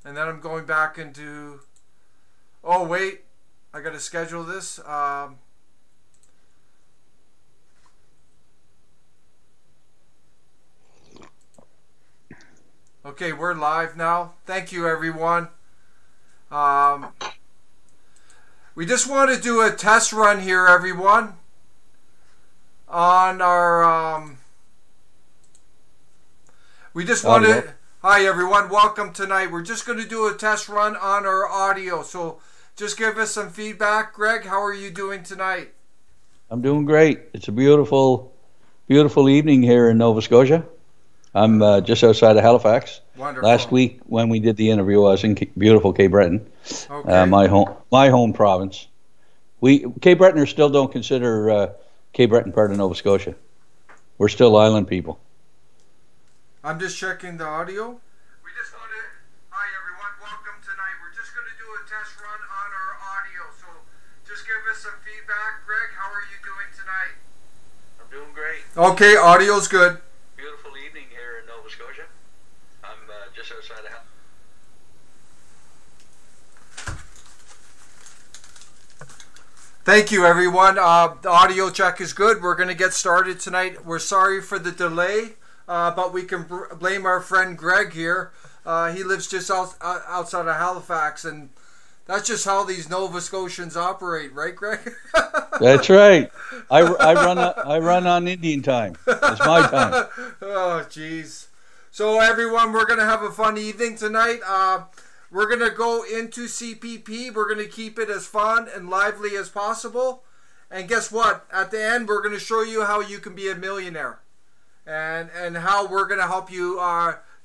And then I'm going back into... Oh, wait. I got to schedule this. Okay, we're live now. Thank you, everyone. We just want to do a test run here, everyone, on our... we just want to... Hi, everyone. Welcome tonight. We're just going to do a test run on our audio. So just give us some feedback. Greg, how are you doing tonight? I'm doing great. It's a beautiful, beautiful evening here in Nova Scotia. I'm just outside of Halifax. Wonderful. Last week when we did the interview, I was in beautiful Cape Breton, Okay. my home province. Cape Bretoners still don't consider Cape Breton part of Nova Scotia. We're still island people. I'm just checking the audio. We just want to... Hi, everyone. Welcome tonight. We're just going to do a test run on our audio. So just give us some feedback. Greg, how are you doing tonight? I'm doing great. Okay, audio's good. Beautiful evening here in Nova Scotia. I'm just outside of Halifax. Thank you, everyone. The audio check is good. We're going to get started tonight. We're sorry for the delay, but we can blame our friend Greg here. He lives just outside of Halifax, and that's just how these Nova Scotians operate, right, Greg? That's right. I run on Indian time. It's my time. Oh, jeez. So, everyone, we're going to have a fun evening tonight. We're going to go into CPP. We're going to keep it as fun and lively as possible. And guess what? At the end, we're going to show you how you can be a millionaire. And how we're going to help you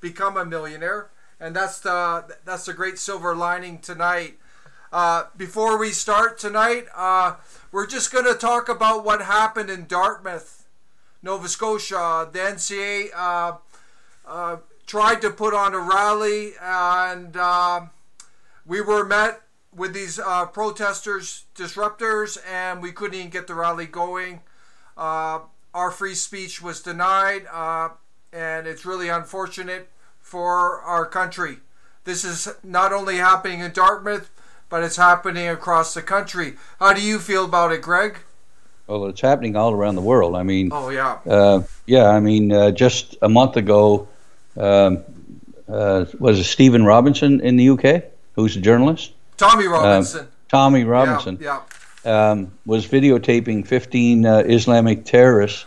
become a millionaire. And that's the great silver lining tonight. Before we start tonight, we're just going to talk about what happened in Dartmouth, Nova Scotia. The NCA tried to put on a rally, and we were met with these protesters, disruptors, and we couldn't even get the rally going. Our free speech was denied, and it's really unfortunate for our country. This is not only happening in Dartmouth, but it's happening across the country. How do you feel about it, Greg? Well, it's happening all around the world. I mean, oh yeah, just a month ago, was it Stephen Robinson in the UK, who's a journalist? Tommy Robinson. Tommy Robinson. Yeah. Was videotaping 15 Islamic terrorists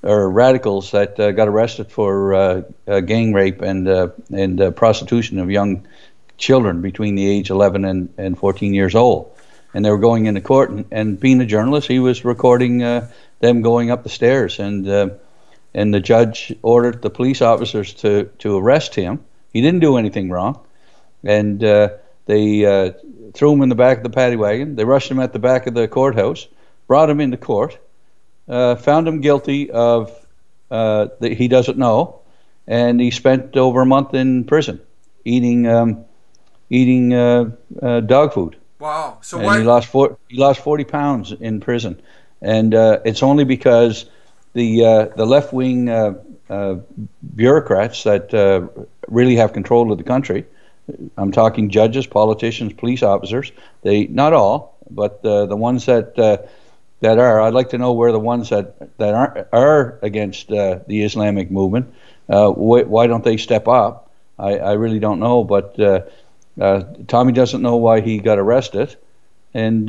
or radicals that got arrested for gang rape and prostitution of young children between the age 11 and 14 years old. And they were going into court, and being a journalist, he was recording them going up the stairs, and the judge ordered the police officers to arrest him. He didn't do anything wrong, and they threw him in the back of the paddy wagon. They rushed him at the back of the courthouse, brought him into court, found him guilty of that he doesn't know, and he spent over a month in prison eating dog food. Wow! So and he lost 40 pounds in prison, and it's only because the left wing bureaucrats that really have control of the country. I'm talking judges, politicians, police officers. They, not all, but the ones that are. I'd like to know where the ones that are against the Islamic movement. Why don't they step up? I really don't know, but Tommy doesn't know why he got arrested, and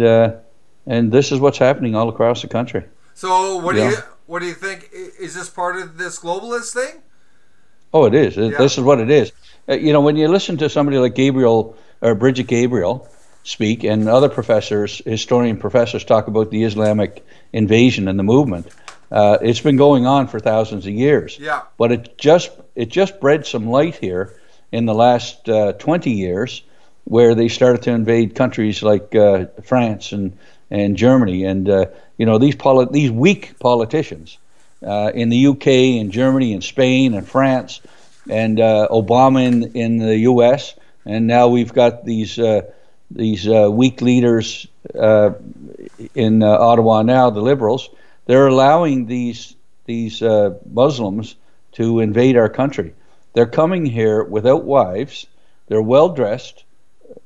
this is what's happening all across the country. So what do you think? Is this part of this globalist thing? Oh, it is. This is what it is. When you listen to somebody like Gabriel or Bridget Gabriel speak, and other historian professors talk about the Islamic invasion and the movement, it's been going on for thousands of years. Yeah. But it just bred some light here in the last 20 years, where they started to invade countries like France and Germany, and these weak politicians in the UK and Germany and Spain and France, and Obama in the US, and now we've got these weak leaders in Ottawa now, the Liberals. They're allowing these Muslims to invade our country. They're coming here without wives. They're well-dressed,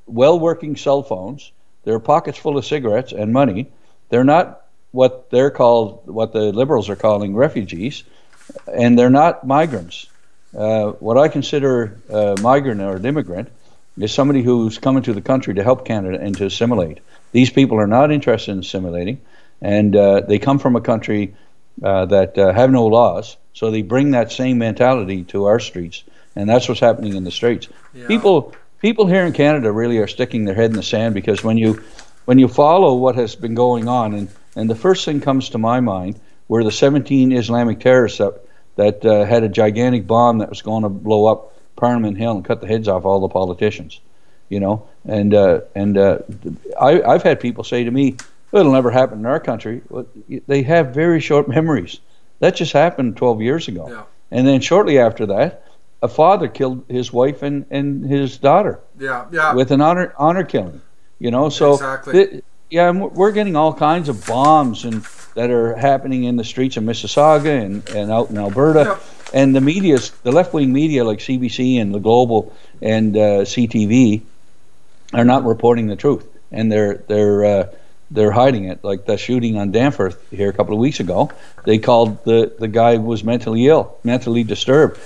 well-working cell phones. Their pockets full of cigarettes and money. They're not what the liberals are calling refugees, and they're not migrants. What I consider a migrant or an immigrant is somebody who's coming to the country to help Canada and to assimilate. These people are not interested in assimilating, and they come from a country that have no laws, so they bring that same mentality to our streets, and that's what's happening in the streets. Yeah. People here in Canada really are sticking their head in the sand, because when you follow what has been going on, and the first thing comes to my mind were the 17 Islamic terrorists that had a gigantic bomb that was going to blow up Parliament Hill and cut the heads off all the politicians, you know. And I've had people say to me, well, it'll never happen in our country. Well, they have very short memories. That just happened 12 years ago. Yeah. And then shortly after that, a father killed his wife and his daughter. Yeah. With an honor killing, you know. So exactly. We're getting all kinds of bombs that are happening in the streets of Mississauga and out in Alberta. Yeah. And the left-wing media like CBC and the Global and CTV are not reporting the truth, and they're hiding it. Like the shooting on Danforth here a couple of weeks ago, they called the guy was mentally ill, mentally disturbed.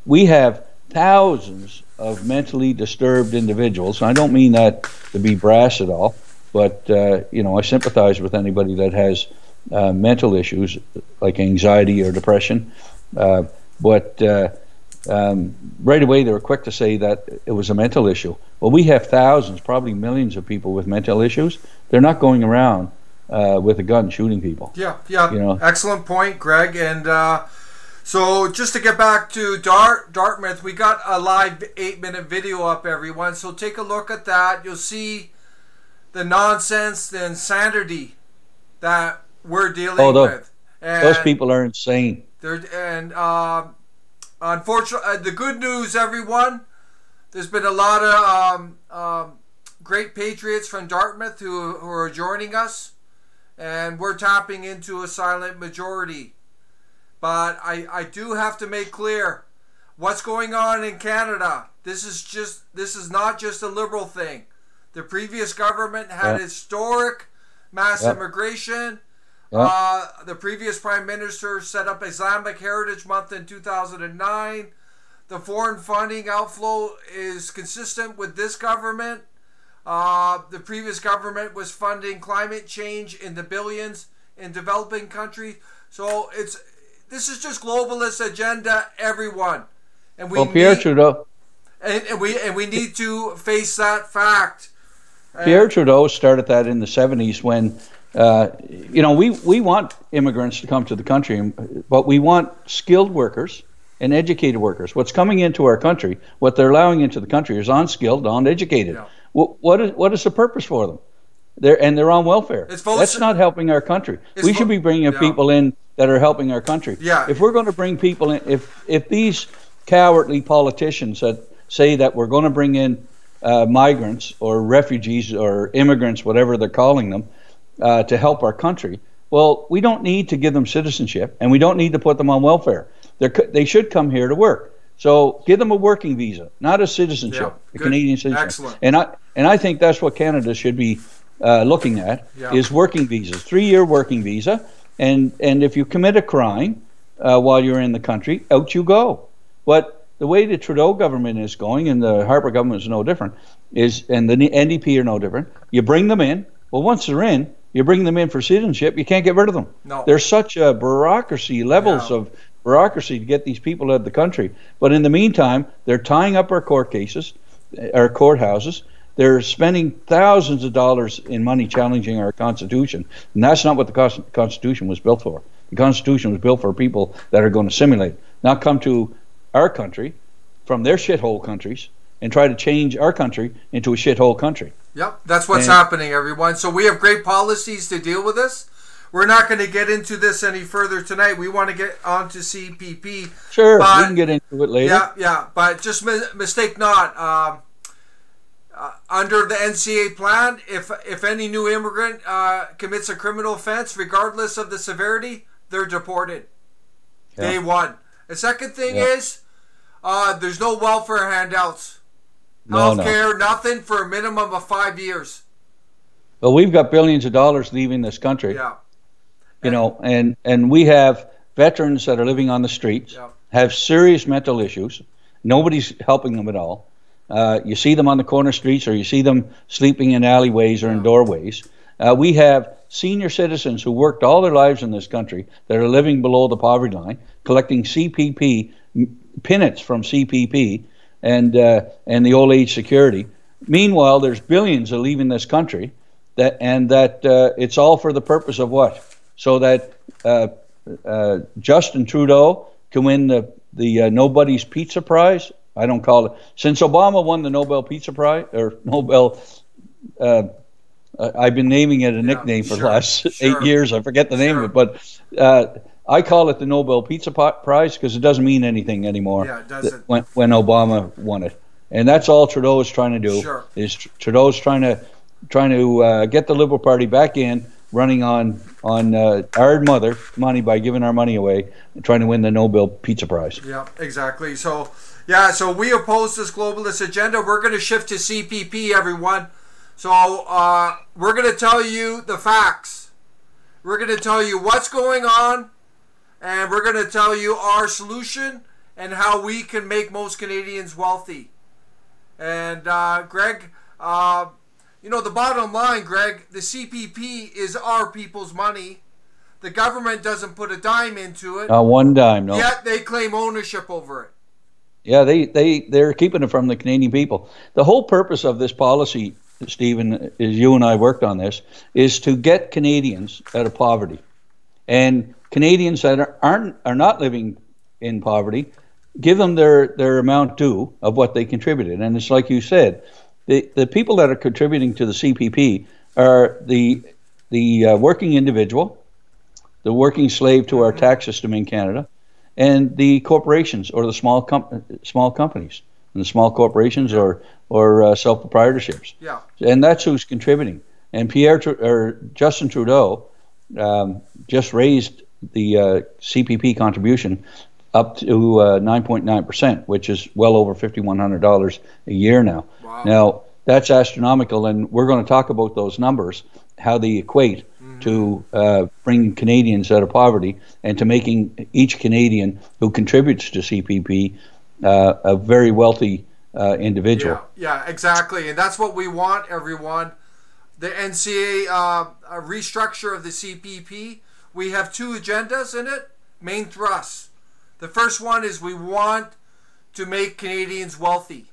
We have thousands of mentally disturbed individuals. And I don't mean that to be brass at all, but I sympathize with anybody that has mental issues like anxiety or depression. But right away they were quick to say that it was a mental issue. Well, we have thousands, probably millions of people with mental issues. They're not going around with a gun shooting people. Yeah. You know? Excellent point, Greg. And so just to get back to Dartmouth, we got a live 8-minute video up, everyone. So take a look at that. You'll see the nonsense, the insanity that we're dealing with. And those people are insane. Unfortunately, the good news, everyone, there's been a lot of great patriots from Dartmouth who are joining us, and we're tapping into a silent majority. But I do have to make clear what's going on in Canada. This is not just a liberal thing. The previous government had historic mass immigration. The previous Prime Minister set up Islamic Heritage Month in 2009. The foreign funding outflow is consistent with this government. The previous government was funding climate change in the billions in developing countries. So this is just globalist agenda, everyone. And Pierre Trudeau. And we need to face that fact. Pierre Trudeau started that in the 70s when we want immigrants to come to the country, but we want skilled workers and educated workers. What's coming into our country, what they're allowing into the country is unskilled, uneducated. Yeah. What is the purpose for them? They're on welfare. That's not helping our country. We should be bringing people in that are helping our country. Yeah. If we're going to bring people in, if these cowardly politicians that say that we're going to bring in migrants or refugees or immigrants, whatever they're calling them, to help our country, well, we don't need to give them citizenship, and we don't need to put them on welfare. They should come here to work. So give them a working visa, not a citizenship, a Canadian citizenship. Excellent. And I think that's what Canada should be looking at, is working visas, 3-year working visa. And if you commit a crime while you're in the country, out you go. But the way the Trudeau government is going, and the Harper government is no different, and the NDP are no different, you bring them in. Well, once they're in, you bring them in for citizenship, you can't get rid of them. No. There's such a levels of bureaucracy to get these people out of the country. But in the meantime, they're tying up our court cases, our courthouses. They're spending thousands of dollars in money challenging our Constitution. And that's not what the Constitution was built for. The Constitution was built for people that are going to assimilate, not come to our country from their shithole countries and try to change our country into a shithole country. Yep, that's what's happening, everyone. So we have great policies to deal with this. We're not going to get into this any further tonight. We want to get on to CPP. Sure, we can get into it later. Yeah, but just mistake not. Under the NCA plan, if any new immigrant commits a criminal offense, regardless of the severity, they're deported. Day one. The second thing is there's no welfare handouts. No, health care, nothing for a minimum of 5 years. Well, we've got billions of dollars leaving this country. Yeah. You know, and we have veterans that are living on the streets, have serious mental issues. Nobody's helping them at all. You see them on the corner streets, or you see them sleeping in alleyways or in doorways. We have senior citizens who worked all their lives in this country that are living below the poverty line, collecting CPP, peanuts from CPP and the old age security. Meanwhile, there's billions are leaving this country, that it's all for the purpose of what? So that Justin Trudeau can win the Nobody's Pizza Prize. I don't call it. Since Obama won the Nobel Pizza Prize, or Nobel, I've been naming it a nickname for the last 8 years. I forget the name of it, but I call it the Nobel Pizza Prize because it doesn't mean anything anymore. Yeah, it doesn't. When Obama won it, and that's all Trudeau is trying to do. Sure. Is Trudeau's trying to get the Liberal Party back in, running on our mother money by giving our money away and trying to win the Nobel Pizza Prize. Yeah, exactly. So we oppose this globalist agenda. We're going to shift to CPP, everyone. So we're going to tell you the facts. We're going to tell you what's going on, and we're going to tell you our solution and how we can make most Canadians wealthy. And Greg, the bottom line, Greg, the CPP is our people's money. The government doesn't put a dime into it. One dime, no. Yet they claim ownership over it. Yeah, they're keeping it from the Canadian people. The whole purpose of this policy, Stephen, is you and I worked on this, is to get Canadians out of poverty. And Canadians that are not living in poverty, give them their amount due of what they contributed. And it's like you said, the people that are contributing to the CPP are the working individual, the working slave to our tax system in Canada, and the corporations or the small companies, and the small corporations or self proprietorships. Yeah. And that's who's contributing. And Justin Trudeau just raised the CPP contribution up to 9.9%, which is well over $5,100 a year now. Wow. Now, that's astronomical, and we're going to talk about those numbers, how they equate to bringing Canadians out of poverty and to making each Canadian who contributes to CPP a very wealthy individual. Yeah, exactly. And that's what we want, everyone. The NCA restructure of the CPP, we have two agendas in it, main thrusts. The first one is we want to make Canadians wealthy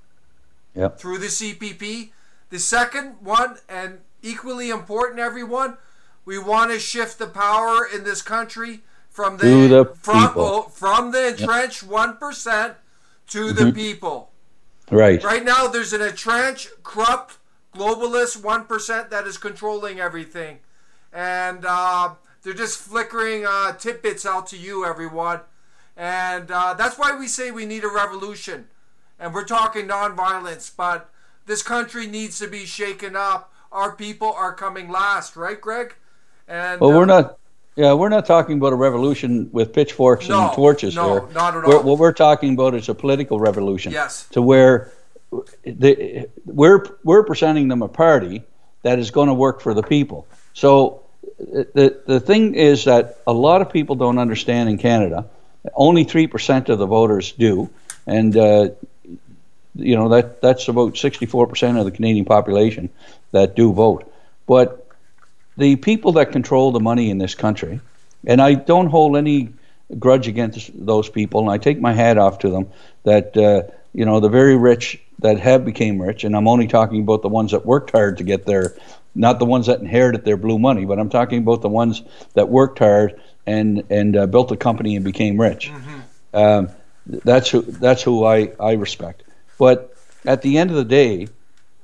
through the CPP. The second one, and equally important, everyone, we want to shift the power in this country from the entrenched 1% to the people. Right. Right now, there's an entrenched, corrupt, globalist 1% that is controlling everything, and they're just flickering tidbits out to you, everyone. And that's why we say we need a revolution. And we're talking nonviolence, but this country needs to be shaken up. Our people are coming last, right, Greg? And well, we're not talking about a revolution with pitchforks and torches here. No, not at all. What we're talking about is a political revolution. Yes. To where we're presenting them a party that is going to work for the people. So the thing is that a lot of people don't understand in Canada. Only 3% of the voters do, and that's about 64% of the Canadian population that do vote. But the people that control the money in this country, and I don't hold any grudge against those people, and I take my hat off to them, that the very rich that have became rich, and I'm only talking about the ones that worked hard to get there, not the ones that inherited their blue money, but I'm talking about the ones that worked hard and built a company and became rich. That's who I respect. But at the end of the day,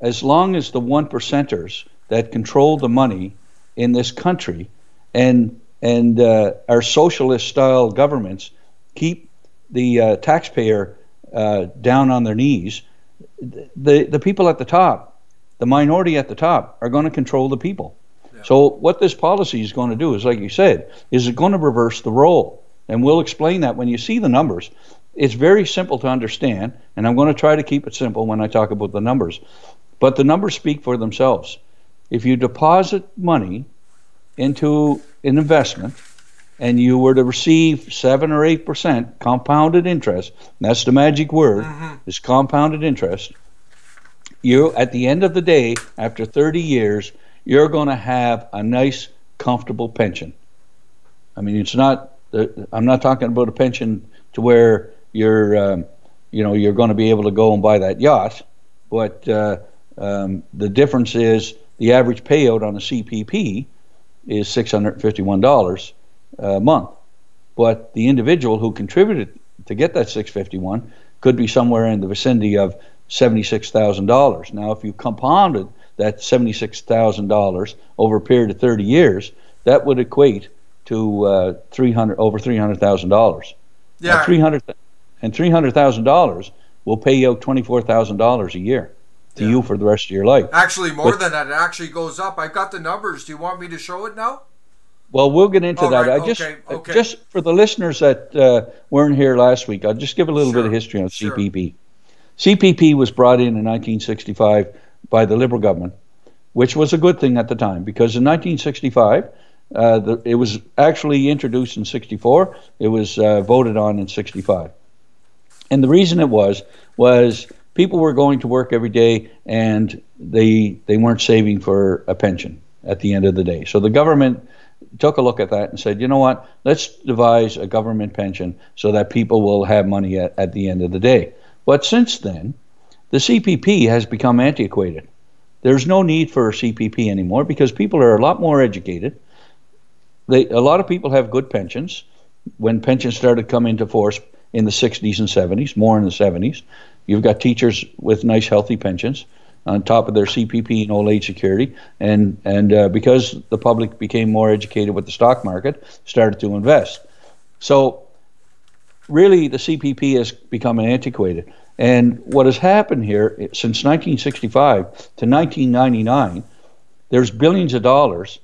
as long as the 1%ers that control the money in this country and our socialist style governments keep the taxpayer down on their knees, the people at the top, the minority at the top, are going to control the people. So what this policy is going to do is, like you said, is it going to reverse the role? And we'll explain that when you see the numbers. it's very simple to understand, and I'm going to try to keep it simple when I talk about the numbers. But the numbers speak for themselves. If you deposit money into an investment and you were to receive 7 or 8% compounded interest, and that's the magic word, is compounded interest, you, at the end of the day, after 30 years, you're going to have a nice, comfortable pension. I mean, it's not, I'm not talking about a pension to where you're, you're going to be able to go and buy that yacht, but the difference is the average payout on a CPP is $651 a month. But the individual who contributed to get that $651 could be somewhere in the vicinity of $76,000. Now, if you compounded that $76,000 over a period of 30 years, that would equate to over $300,000. Yeah. Now, $300,000 will pay you out $24,000 a year to you for the rest of your life. Actually, more than that. It actually goes up. I've got the numbers. Do you want me to show it now? Well, we'll get into that. Right. Just for the listeners that weren't here last week, I'll just give a little bit of history on CPP. CPP was brought in 1965 by the Liberal government, which was a good thing at the time, because in 1965, it was actually introduced in 64. It was voted on in 65. And the reason it was people were going to work every day and they weren't saving for a pension at the end of the day. So the government took a look at that and said, you know what, let's devise a government pension so that people will have money at the end of the day. But since then, the CPP has become antiquated. There's no need for a CPP anymore because people are a lot more educated. A lot of people have good pensions. When pensions started to come into force in the 60s and 70s, more in the 70s, you've got teachers with nice, healthy pensions on top of their CPP and old age security. And because the public became more educated with the stock market, started to invest. So really, the CPP has become antiquated. And what has happened here, since 1965 to 1999, there's billions of dollars,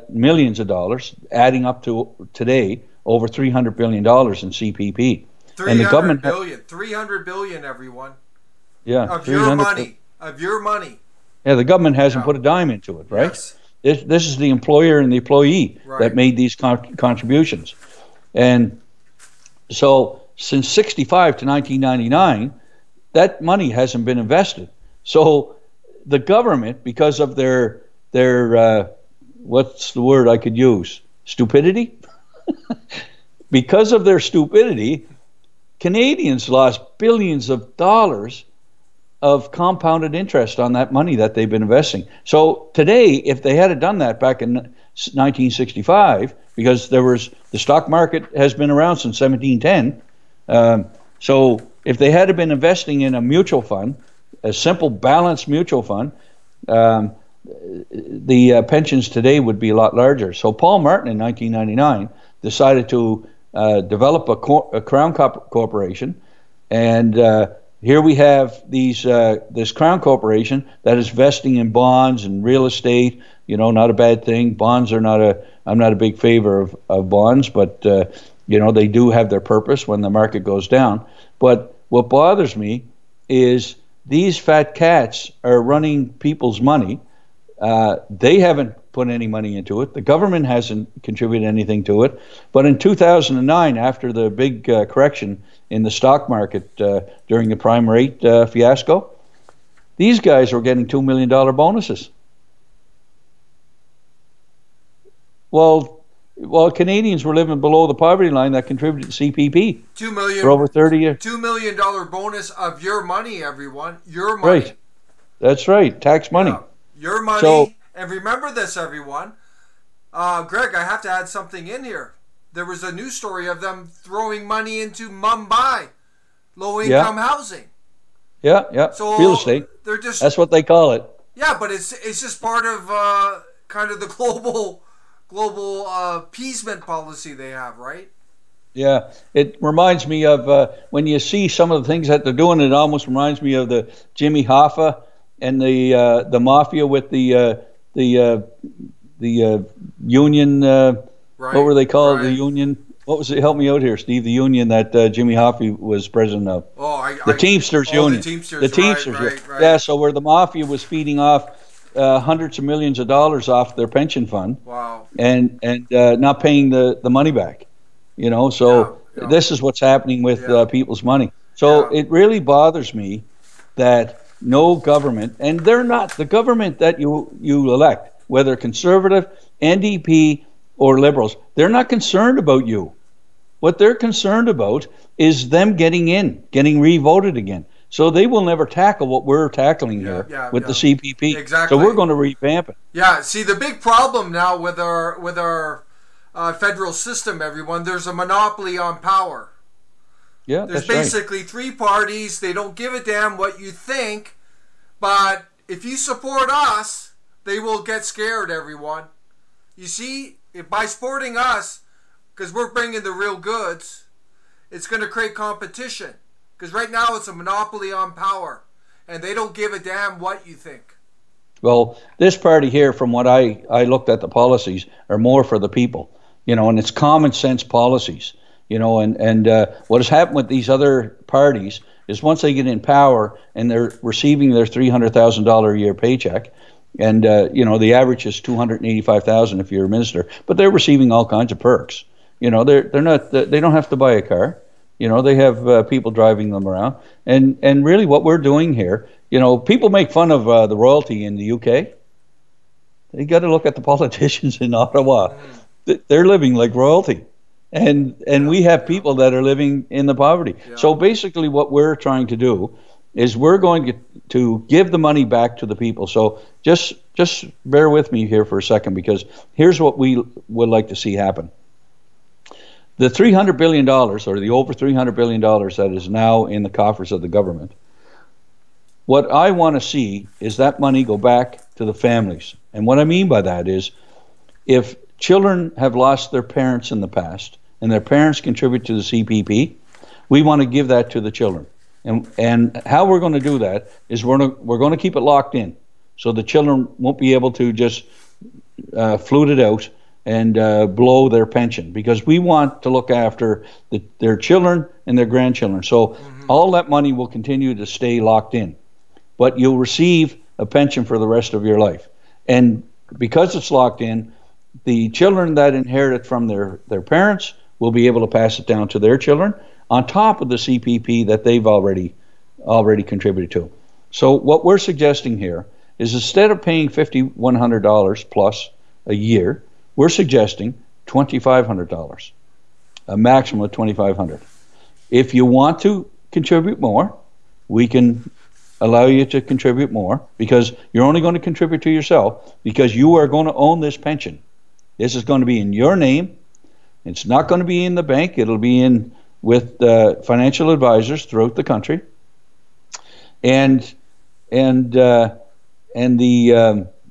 millions of dollars, adding up to today over $300 billion in CPP. $300 billion, everyone. Yeah. Of your money. Of your money. Yeah, the government hasn't put a dime into it, right? Yes. This is the employer and the employee that made these contributions. And so since 65 to 1999, that money hasn't been invested. So the government, because of their what's the word I could use? Stupidity? Because of their stupidity, Canadians lost billions of dollars of compounded interest on that money that they've been investing. So today, if they had done that back in 1965, because the stock market has been around since 1710, so if they had been investing in a mutual fund, a simple balanced mutual fund, the pensions today would be a lot larger. So Paul Martin in 1999 decided to develop a Crown Corporation, and here we have this Crown Corporation that is vesting in bonds and real estate. Not a bad thing. Bonds are I'm not a big favor of bonds, but they do have their purpose when the market goes down. But what bothers me is these fat cats are running people's money. They haven't put any money into it. The government hasn't contributed anything to it. But in 2009, after the big correction in the stock market during the prime rate fiasco, these guys were getting $2 million bonuses. Well, Canadians were living below the poverty line that contributed to CPP $2 million for over 30 years. $2 million bonus of your money, everyone. Your money. Right. That's right. Tax money. Yeah. Your money. And remember this, everyone. Greg, I have to add something in here. There was a news story of them throwing money into Mumbai, low-income housing. Yeah. So real estate. That's what they call it. Yeah, but it's just part of kind of the global appeasement policy they have, right? Yeah, it reminds me of when you see some of the things that they're doing. It almost reminds me of the Jimmy Hoffa and the mafia with the union. What were they called? The union. what was it? Help me out here, Steve. The union that Jimmy Hoffa was president of. The Teamsters Union. The Teamsters, right. Yeah, so where the mafia was feeding off hundreds of millions of dollars off their pension fund. Wow. And not paying the money back. So this is what's happening with people's money. So it really bothers me that no government, and they're not the government that you elect, whether conservative, NDP, or liberals, they're not concerned about you. What they're concerned about is them getting re-voted again. So they will never tackle what we're tackling here with the CPP. Exactly. So we're going to revamp it. Yeah. See, the big problem now with our federal system, everyone, there's a monopoly on power. Yeah, there's basically three parties. They don't give a damn what you think, but if you support us, they will get scared, everyone. You see, by supporting us, because we're bringing the real goods, it's going to create competition. Because right now it's a monopoly on power, and they don't give a damn what you think. Well, this party here, from what I looked at the policies, are more for the people, and it's common sense policies. And what has happened with these other parties is once they get in power and they're receiving their $300,000 a year paycheck, and the average is $285,000 if you're a minister, but they're receiving all kinds of perks. They don't have to buy a car. They have people driving them around, and really what we're doing here, people make fun of the royalty in the UK. They got to look at the politicians in Ottawa. They're living like royalty. And we have people that are living in the poverty. Yeah. So basically what we're trying to do is we're going to give the money back to the people. So just bear with me here for a second, because here's what we would like to see happen. The $300 billion, or the over $300 billion that is now in the coffers of the government, what I want to see is that money go back to the families. And what I mean by that is, if children have lost their parents in the past, and their parents contribute to the CPP, we want to give that to the children. And how we're going to do that is we're going to keep it locked in, so the children won't be able to just flute it out and blow their pension, because we want to look after their children and their grandchildren. So all that money will continue to stay locked in, but you'll receive a pension for the rest of your life. And because it's locked in, the children that inherit it from their parents will be able to pass it down to their children on top of the CPP that they've already contributed to. So what we're suggesting here is, instead of paying $5,100 plus a year, we're suggesting $2,500, a maximum of $2,500. If you want to contribute more, we can allow you to contribute more, because you're only going to contribute to yourself, because you are going to own this pension. This is going to be in your name. It's not going to be in the bank. It'll be in with financial advisors throughout the country. And the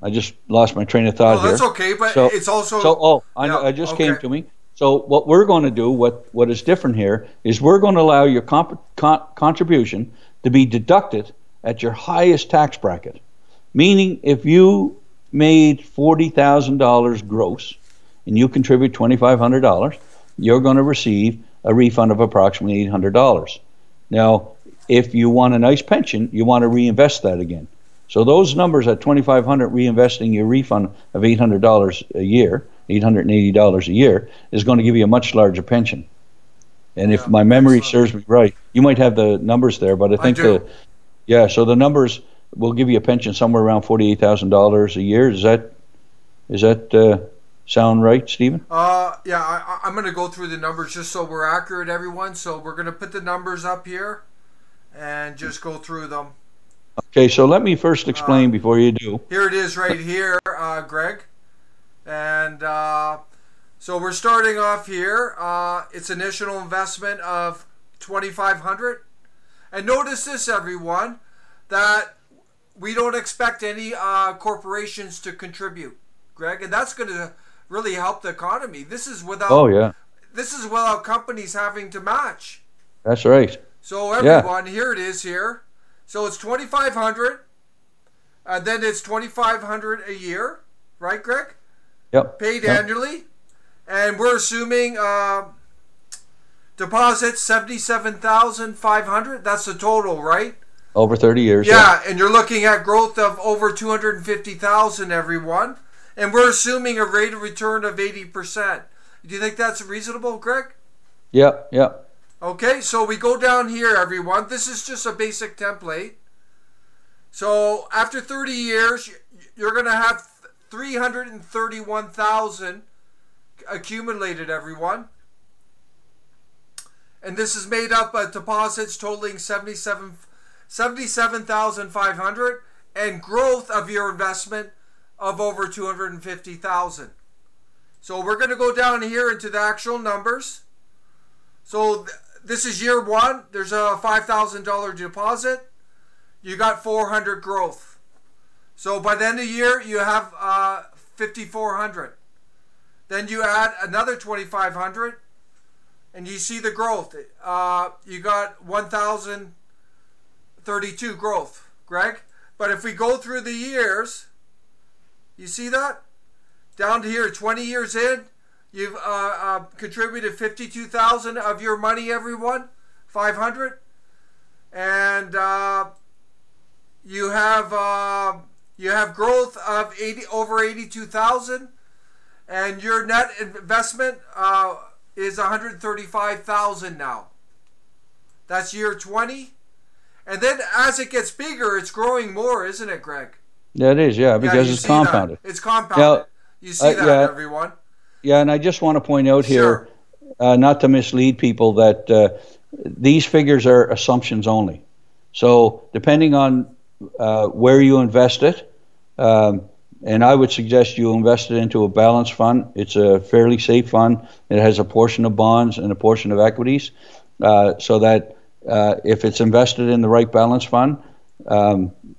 I just lost my train of thought here. That's okay, but it's also... I just came to me. So what we're going to do, what is different here, is we're going to allow your contribution to be deducted at your highest tax bracket. Meaning, if you made $40,000 gross and you contribute $2,500, you're going to receive a refund of approximately $800. Now, if you want a nice pension, you want to reinvest that again. So those numbers at $2,500, reinvesting your refund of $800 a year, $880 a year, is going to give you a much larger pension. And if my memory serves me right, you might have the numbers there, but I think so the numbers will give you a pension somewhere around $48,000 a year. Does that sound right, Stephen? I'm going to go through the numbers just so we're accurate, everyone. So we're going to put the numbers up here and just go through them. Okay, so let me first explain before you do. Here it is right here, Greg. And so we're starting off here. It's initial investment of $2,500. And notice this, everyone, that we don't expect any corporations to contribute, Greg, and that's going to really help the economy. This is without this is without companies having to match. That's right. So everyone, here it is here. So it's $2,500, and then it's $2,500 a year, right, Greg? Yep. Paid annually, and we're assuming Deposit 77,500. That's the total, right? Over 30 years. Yeah, and you're looking at growth of over 250,000, everyone. And we're assuming a rate of return of 80%. Do you think that's reasonable, Greg? Yeah, yeah. Okay, so we go down here, everyone. This is just a basic template. So after 30 years, you're going to have 331,000 accumulated, everyone. And this is made up of deposits totaling 77,500 and growth of your investment of over 250,000. So we're going to go down here into the actual numbers. So this is year one. There's a $5,000 deposit. You got 400 growth. So by the end of the year, you have 5,400. Then you add another 2,500, and you see the growth. You got 1,032 growth, Greg. But if we go through the years, you see that? Down to here, 20 years in, you've contributed 52,000 of your money, everyone, 500, and you have growth of over 82,000, and your net investment is 135,000 now. That's year 20, and then as it gets bigger, it's growing more, isn't it, Greg? Yeah, it is. Yeah, because it's compounded. It's compounded. You see that, everyone. Yeah, and I just want to point out here, not to mislead people, that these figures are assumptions only. So depending on where you invest it, and I would suggest you invest it into a balanced fund. It's a fairly safe fund. It has a portion of bonds and a portion of equities, so that if it's invested in the right balanced fund,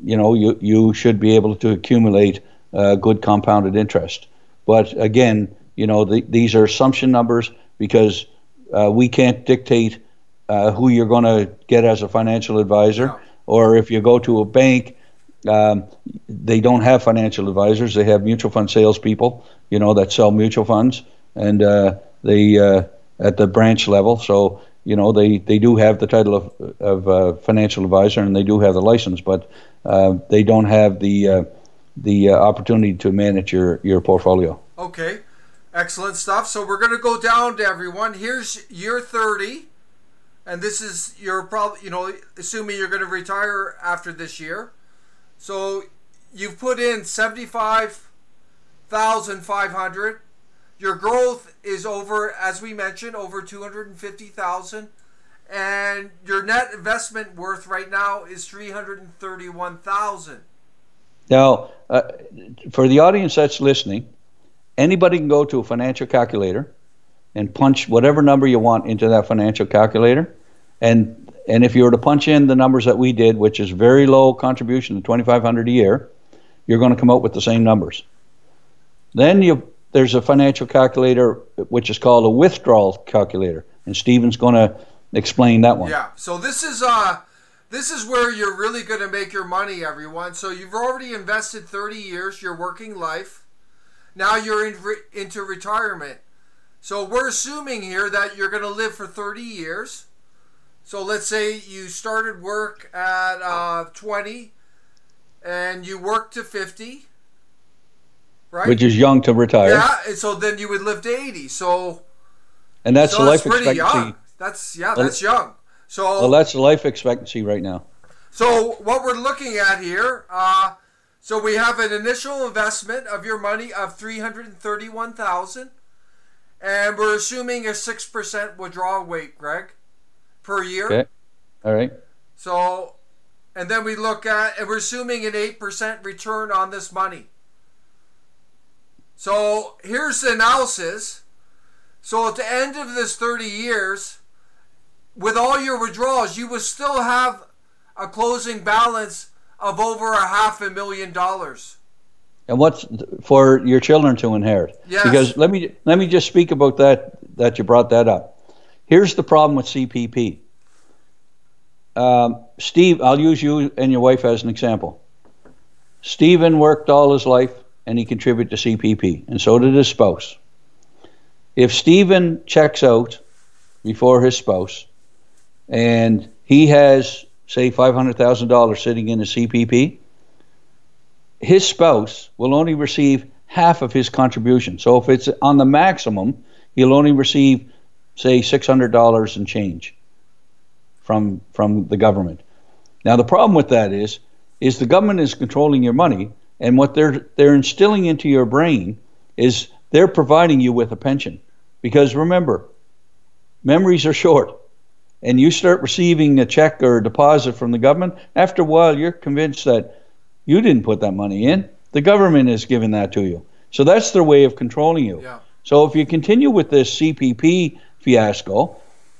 you should be able to accumulate good compounded interest. But again, these are assumption numbers because we can't dictate who you're going to get as a financial advisor. No. Or if you go to a bank, they don't have financial advisors. They have mutual fund salespeople, that sell mutual funds, and they at the branch level. So they do have the title of financial advisor, and they do have the license, but they don't have the opportunity to manage your portfolio. Okay, excellent stuff. So we're going to go down to everyone. Here's year 30, and this is your probably assuming you're going to retire after this year. So you've put in 75,500. Your growth is over, as we mentioned, over 250,000, and your net investment worth right now is 331,000. Now, for the audience that's listening, anybody can go to a financial calculator and punch whatever number you want into that financial calculator, and if you were to punch in the numbers that we did, which is very low contribution, $2,500 a year, you're going to come out with the same numbers. Then there's a financial calculator which is called a withdrawal calculator, and Stephen's going to explain that one. Yeah. So this is where you're really going to make your money, everyone. So you've already invested 30 years, your working life. Now you're into retirement. So we're assuming here that you're going to live for 30 years. So let's say you started work at 20 and you worked to 50. Right? Which is young to retire. Yeah, and so then you would live to 80. And that's life expectancy. Young. That's young. Well, that's the life expectancy right now. So what we're looking at here, so we have an initial investment of your money of 331,000, and we're assuming a 6% withdrawal rate, Greg, per year. Okay. All right. So, and then we look at, and we're assuming an 8% return on this money. So here's the analysis. So at the end of this 30 years, with all your withdrawals, you will still have a closing balance of over $500,000. And what's for your children to inherit? Yes. Because let me just speak about that you brought that up. Here's the problem with CPP. Steve, I'll use you and your wife as an example. Stephen worked all his life and he contributed to CPP, and so did his spouse. If Stephen checks out before his spouse, and he has, say, $500,000 sitting in a CPP, his spouse will only receive half of his contribution. So if it's on the maximum, he'll only receive, say, $600 and change from the government. Now, the problem with that is the government is controlling your money, and what they're instilling into your brain is they're providing you with a pension. Because remember, memories are short, and you start receiving a check or a deposit from the government, after a while you're convinced that you didn't put that money in. The government is giving that to you. So that's their way of controlling you. Yeah. So if you continue with this CPP fiasco,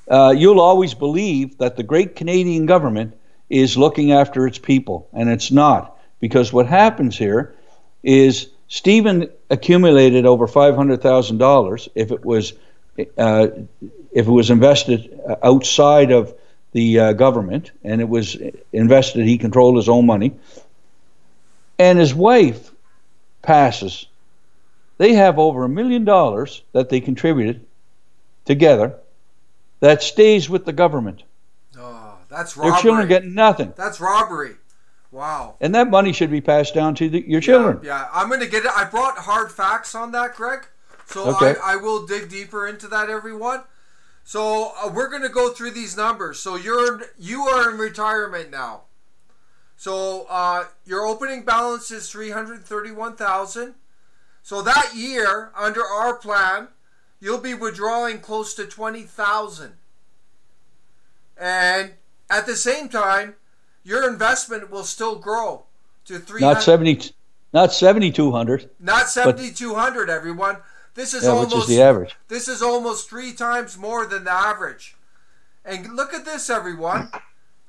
you'll always believe that the great Canadian government is looking after its people, and it's not. Because what happens here is Stephen accumulated over $500,000 if it was invested outside of the government, and it was invested, he controlled his own money. And his wife passes. They have over $1 million that they contributed together that stays with the government. Oh, that's robbery. Their children get nothing. That's robbery. Wow. And that money should be passed down to your children. Yeah, I'm going to get it. I brought hard facts on that, Greg. So okay. I will dig deeper into that, everyone. So we're going to go through these numbers. So you are in retirement now. So your opening balance is $331,000. So that year, under our plan, you'll be withdrawing close to $20,000. And at the same time, your investment will still grow to not 7,200. Not 7,200, everyone. This is which is the average. This is almost 3 times more than the average. And look at this, everyone.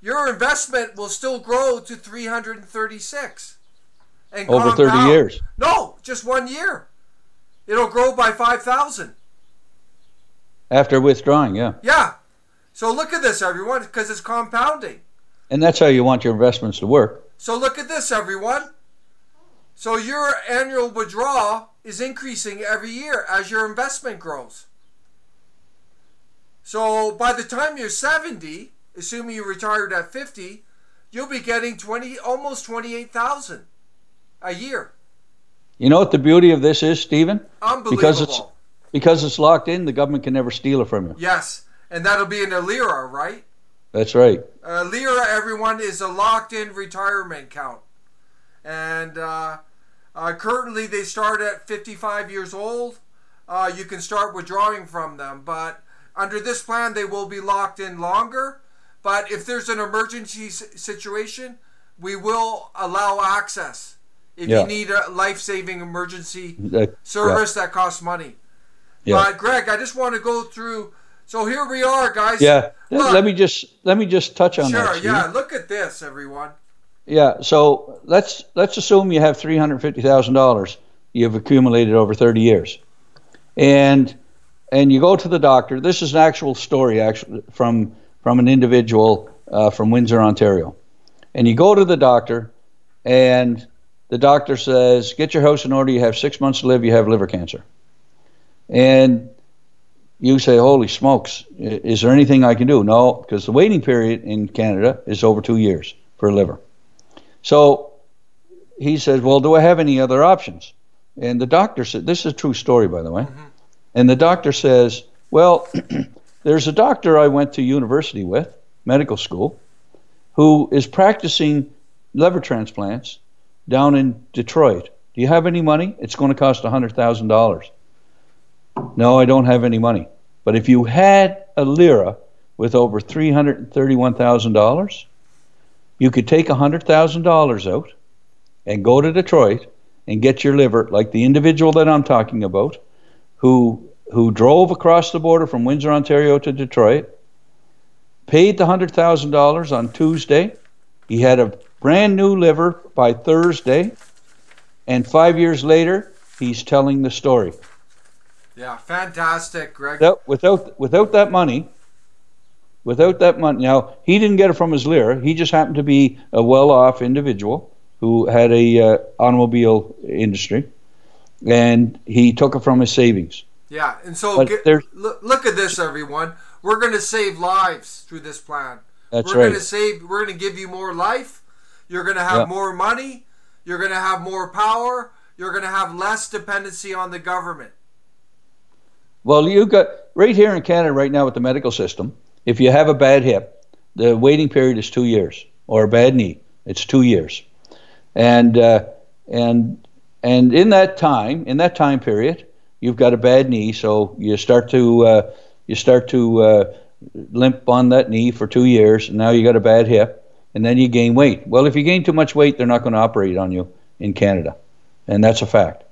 Your investment will still grow to 336. And over 30 years. No, just 1 year. It'll grow by 5,000. After withdrawing, yeah. Yeah. So look at this, everyone, because it's compounding. And that's how you want your investments to work. So look at this, everyone. So your annual withdrawal is increasing every year as your investment grows. So by the time you're 70, assuming you retired at 50, you'll be getting almost 28,000 a year. You know what the beauty of this is, Stephen? Unbelievable. Because it's locked in, the government can never steal it from you. Yes, and that'll be in a lira, right? That's right. Lira, everyone, is a locked-in retirement account. And currently they start at 55 years old. You can start withdrawing from them. But under this plan, they will be locked in longer. But if there's an emergency situation, we will allow access. If you need a life-saving emergency service that costs money. Yeah. But Greg, I just want to go through. So here we are, guys. Yeah. Look, let me just touch on that. Sure. Yeah. Look at this, everyone. Yeah. So let's assume you have $350,000 you've accumulated over 30 years, and you go to the doctor. This is an actual story, actually, from an individual from Windsor, Ontario, and you go to the doctor, and the doctor says, "Get your house in order. You have 6 months to live. You have liver cancer," and you say, "Holy smokes, is there anything I can do?" No, because the waiting period in Canada is over 2 years for liver. So he says, "Well, do I have any other options?" And the doctor said, this is a true story, by the way. Mm-hmm. And the doctor says, "Well, there's a doctor I went to university with, medical school, who is practicing liver transplants down in Detroit. Do you have any money? It's going to cost $100,000. No, I don't have any money. But if you had a lira with over $331,000, you could take $100,000 out and go to Detroit and get your liver, like the individual that I'm talking about, who drove across the border from Windsor, Ontario to Detroit, paid the $100,000 on Tuesday. He had a brand new liver by Thursday, and 5 years later, he's telling the story." Yeah, fantastic, Greg. Without that money, now he didn't get it from his lira. He just happened to be a well-off individual who had a automobile industry, and he took it from his savings. Yeah, and so look at this, everyone. We're going to save lives through this plan. That's we're right. We're going to give you more life. You're going to have more money. You're going to have more power. You're going to have less dependency on the government. Well, you got right here in Canada right now with the medical system. If you have a bad hip, the waiting period is 2 years, or a bad knee, it's 2 years, and in that time period, you've got a bad knee, so you start to limp on that knee for 2 years, and now you got a bad hip, and then you gain weight. Well, if you gain too much weight, they're not going to operate on you in Canada, and that's a fact.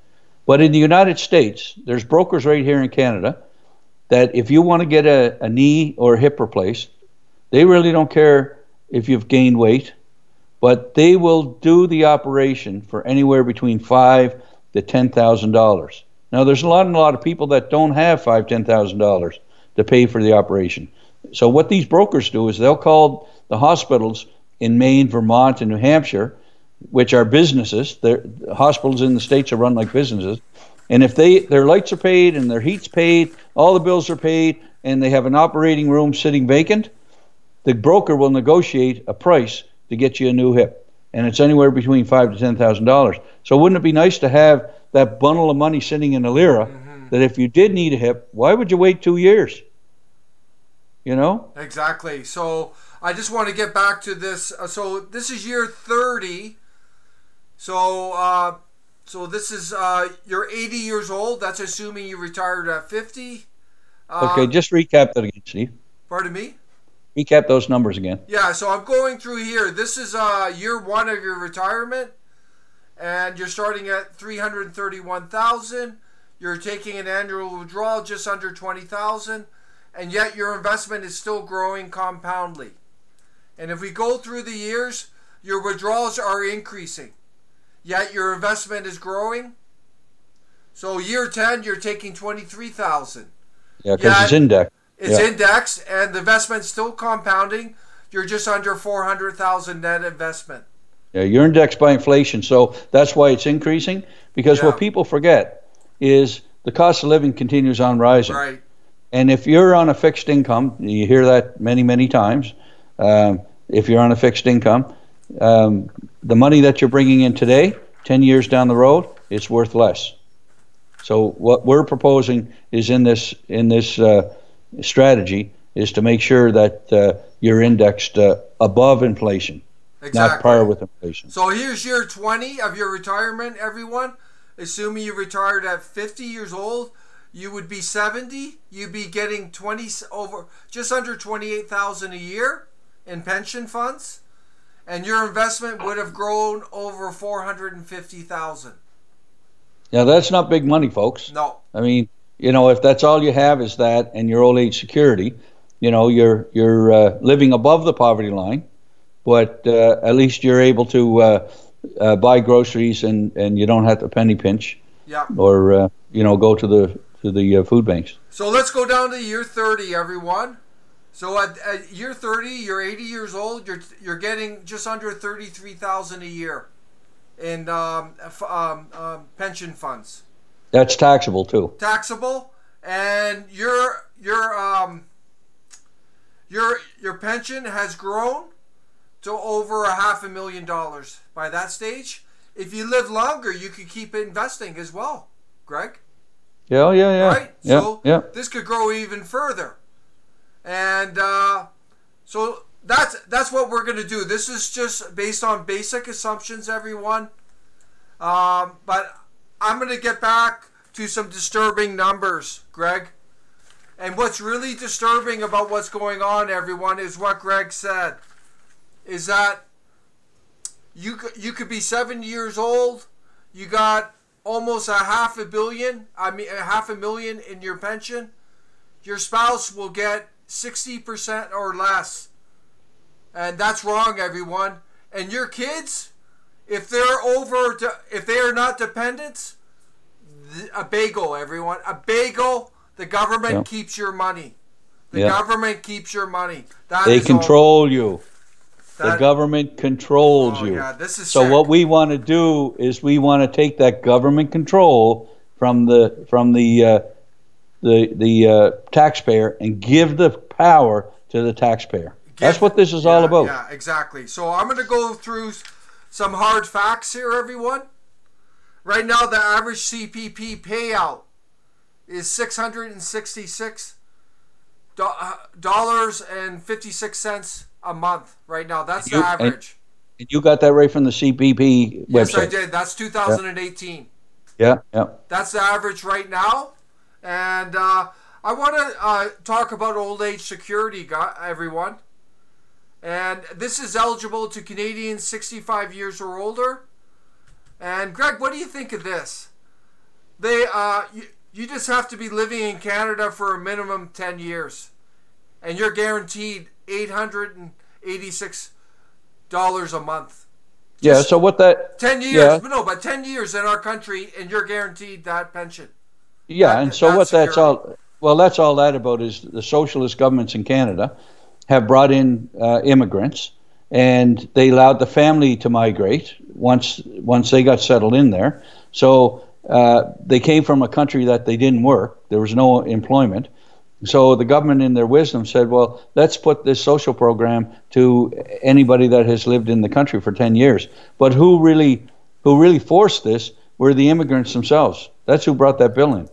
But in the United States, there's brokers right here in Canada that if you want to get a knee or a hip replaced, they really don't care if you've gained weight, but they will do the operation for anywhere between $5,000 to $10,000. Now, there's a lot of people that don't have $5,000, $10,000 to pay for the operation. So what these brokers do is they'll call the hospitals in Maine, Vermont, and New Hampshire, which are businesses. The hospitals in the States are run like businesses. And if their lights are paid and their heat's paid, all the bills are paid, and they have an operating room sitting vacant, the broker will negotiate a price to get you a new hip. And it's anywhere between $5,000 to $10,000. So wouldn't it be nice to have that bundle of money sitting in a lira, that if you did need a hip, why would you wait 2 years? You know? Exactly. So I just want to get back to this. So this is year 30. So this is you're 80 years old. That's assuming you retired at 50. Okay, just recap that again, Steve. Pardon me? Recap those numbers again. Yeah, so I'm going through here. This is year 1 of your retirement, and you're starting at $331,000. You're taking an annual withdrawal just under $20,000, and yet your investment is still growing compoundly. And if we go through the years, your withdrawals are increasing, yet your investment is growing. So year 10, you're taking $23,000. Yeah, because it's indexed. It's indexed, and the investment's still compounding. You're just under $400,000 net investment. Yeah, you're indexed by inflation, so that's why it's increasing. Because what people forget is the cost of living continues on rising. Right. And if you're on a fixed income, you hear that many, many times. If you're on a fixed income, the money that you're bringing in today, 10 years down the road, it's worth less. So what we're proposing is in this strategy is to make sure that you're indexed above inflation, not par with inflation. So here's year 20 of your retirement, everyone. Assuming you retired at 50 years old, you would be 70. You'd be getting just under $28,000 a year in pension funds, and your investment would have grown over $450,000. Yeah, that's not big money, folks. No. I mean, you know, if that's all you have is that and your old age security, you know, you're living above the poverty line, but at least you're able to buy groceries and you don't have to penny pinch. Yeah. Or go to the food banks. So let's go down to year 30, everyone. So at year 30, you're 80 years old. You're getting just under $33,000 a year in pension funds. That's taxable too. Taxable, and your pension has grown to over $500,000 by that stage. If you live longer, you could keep investing as well, Greg. Yeah. Right. Yeah, so this could grow even further, and so that's what we're going to do. This is just based on basic assumptions, everyone. But I'm going to get back to some disturbing numbers, Greg. And what's really disturbing about what's going on, everyone, is what Greg said. Is that you could be 7 years old, you got almost $500,000 in your pension. Your spouse will get 60% or less. And that's wrong, everyone. And your kids, if they are not dependents, a bagel, everyone. A bagel, the government keeps your money. The government keeps your money. They control you. The government controls you. Yeah, this is so sick. What we want to do is we want to take that government control from the the taxpayer and give the power to the taxpayer. That's what this is all about. Yeah, exactly. So I'm going to go through some hard facts here, everyone. Right now, the average CPP payout is $666.56 a month right now. That's the average. And you got that right from the CPP website. Yes, I did. That's 2018. Yeah. That's the average right now. And I want to talk about old age security, everyone. And this is eligible to Canadians 65 years or older. And Greg, what do you think of this? You just have to be living in Canada for a minimum 10 years. And you're guaranteed $886 a month. Yeah, so what that... 10 years, no, but 10 years in our country, and you're guaranteed that pension. Yeah, and so what that's all... Well, that's all that about is the socialist governments in Canada have brought in immigrants, and they allowed the family to migrate once they got settled in there. So they came from a country that they didn't work. There was no employment. So the government, in their wisdom, said, well, let's put this social program to anybody that has lived in the country for 10 years. But who really forced this were the immigrants themselves. That's who brought that bill in.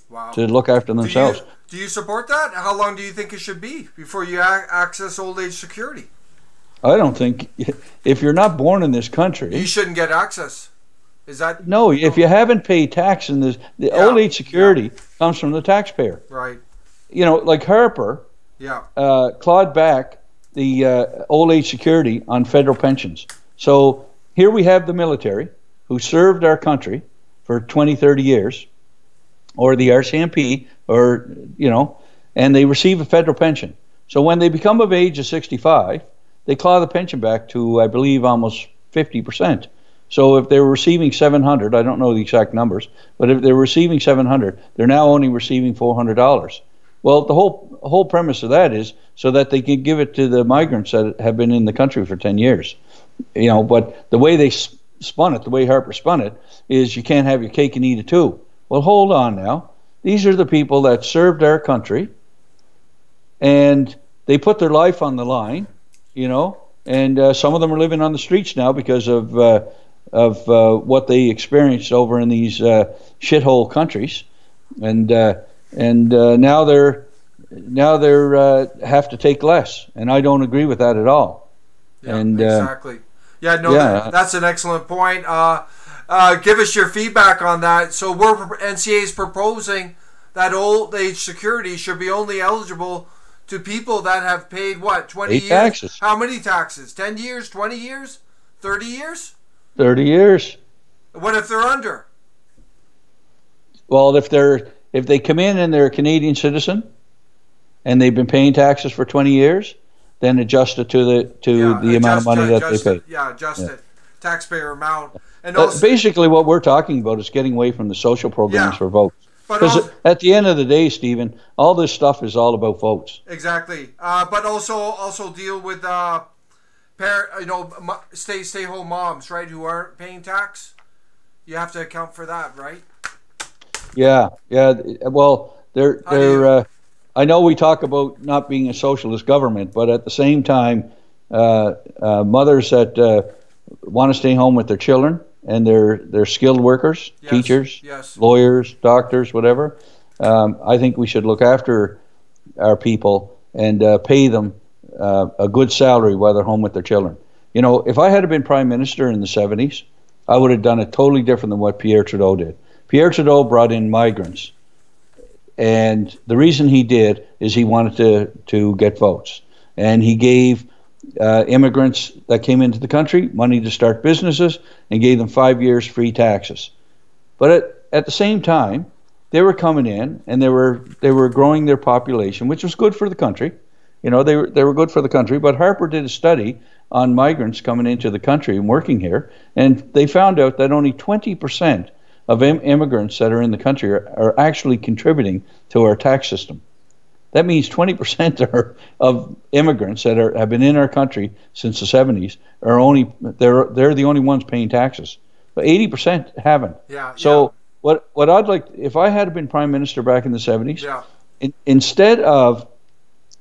Wow. To look after themselves. Do you support that? How long do you think it should be before you access old age security? I don't think, if you're not born in this country... You shouldn't get access. Is that... No, if you haven't paid tax in this... The old age security comes from the taxpayer. Right. You know, like Harper clawed back the old age security on federal pensions. So here we have the military who served our country for 20, 30 years, or the RCMP, or, you know, and they receive a federal pension. So when they become of age of 65, they claw the pension back to, I believe, almost 50%. So if they were receiving 700, I don't know the exact numbers, but if they're receiving 700, they're now only receiving $400. Well, the whole premise of that is so that they can give it to the migrants that have been in the country for 10 years. You know, but the way they spun it, the way Harper spun it, is you can't have your cake and eat it too. Well, hold on now. These are the people that served our country, and they put their life on the line, you know, and some of them are living on the streets now because of what they experienced over in these shithole countries, and now they're have to take less, and I don't agree with that at all. Yeah, and exactly. That's an excellent point. Give us your feedback on that. So NCA is proposing that old age security should be only eligible to people that have paid, what, 20 years? Taxes. How many taxes? 10 years, 20 years, 30 years? 30 years. What if they're under? Well, if they come in and they're a Canadian citizen and they've been paying taxes for 20 years, then adjust it to the amount of money that they pay. Yeah, adjust it. Taxpayer amount. And basically, what we're talking about is getting away from the social programs for votes. Because at the end of the day, Stephen, all this stuff is all about votes. Exactly. But also deal with stay-home moms, right, who aren't paying tax. You have to account for that, right? Yeah. Well, I know we talk about not being a socialist government, but at the same time, mothers that want to stay home with their children, and they're skilled workers, teachers, lawyers, doctors, whatever. I think we should look after our people and pay them a good salary while they're home with their children. You know, if I had been prime minister in the 70s, I would have done it totally different than what Pierre Trudeau did. Pierre Trudeau brought in migrants, and the reason he did is he wanted to get votes, and he gave immigrants that came into the country money to start businesses and gave them 5 years free taxes. But at the same time, they were coming in and they were growing their population, which was good for the country. You know, they were good for the country. But Harper did a study on migrants coming into the country and working here, and they found out that only 20% of immigrants that are in the country are actually contributing to our tax system. That means 20% of immigrants that have been in our country since the 70s are they're the only ones paying taxes, but 80% haven't. Yeah. So what I'd like, if I had been prime minister back in the 70s, Yeah. Instead of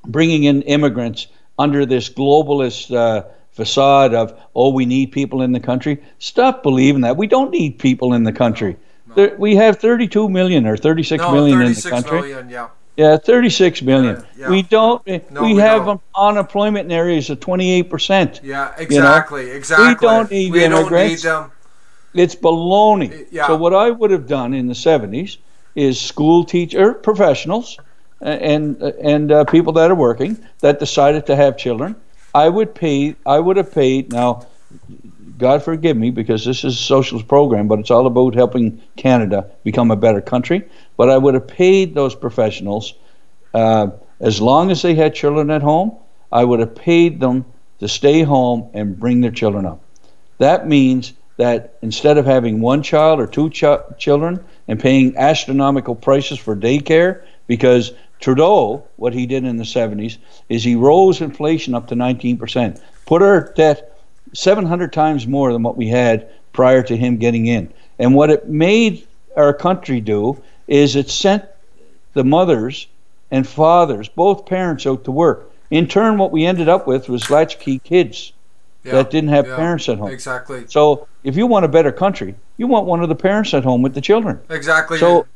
bringing in immigrants under this globalist facade of, oh, we need people in the country, stop believing that. We don't need people in the country. No. We have 32 million or 36 million in the country. 36 million, yeah. Yeah, 36 million. Yeah. We don't. No, we we have don't. Unemployment in areas of 28%. Yeah, exactly, exactly. We don't need immigrants. Don't need them. It's baloney. Yeah. So what I would have done in the 70s is school teacher professionals and people that are working that decided to have children. I would have paid. Now, God forgive me, because this is a socialist program, but it's all about helping Canada become a better country. But I would have paid those professionals, as long as they had children at home, I would have paid them to stay home and bring their children up. That means that instead of having one child or two children and paying astronomical prices for daycare, because Trudeau, what he did in the 70s is he rose inflation up to 19%, put our debt 700 times more than what we had prior to him getting in. And what it made our country do is it sent the mothers and fathers, both parents, out to work. In turn, what we ended up with was latchkey kids that didn't have parents at home. Exactly. So if you want a better country, you want one of the parents at home with the children. Exactly. So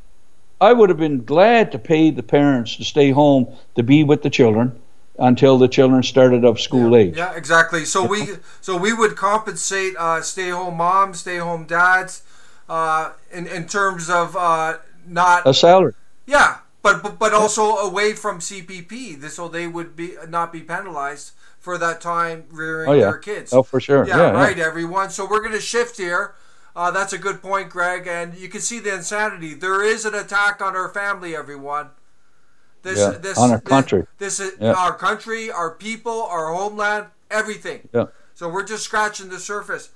I would have been glad to pay the parents to stay home to be with the children until the children started up school age. Yeah, exactly. So we would compensate stay-home moms, stay-home dads, in terms of not a salary. Yeah, but also away from CPP, so they would not be penalized for that time rearing their kids. Oh, for sure. Yeah, right, everyone. So we're going to shift here. That's a good point, Greg, and you can see the insanity. There is an attack on our family, everyone. On our country. This is our country, our people, our homeland, everything. Yeah. So we're just scratching the surface.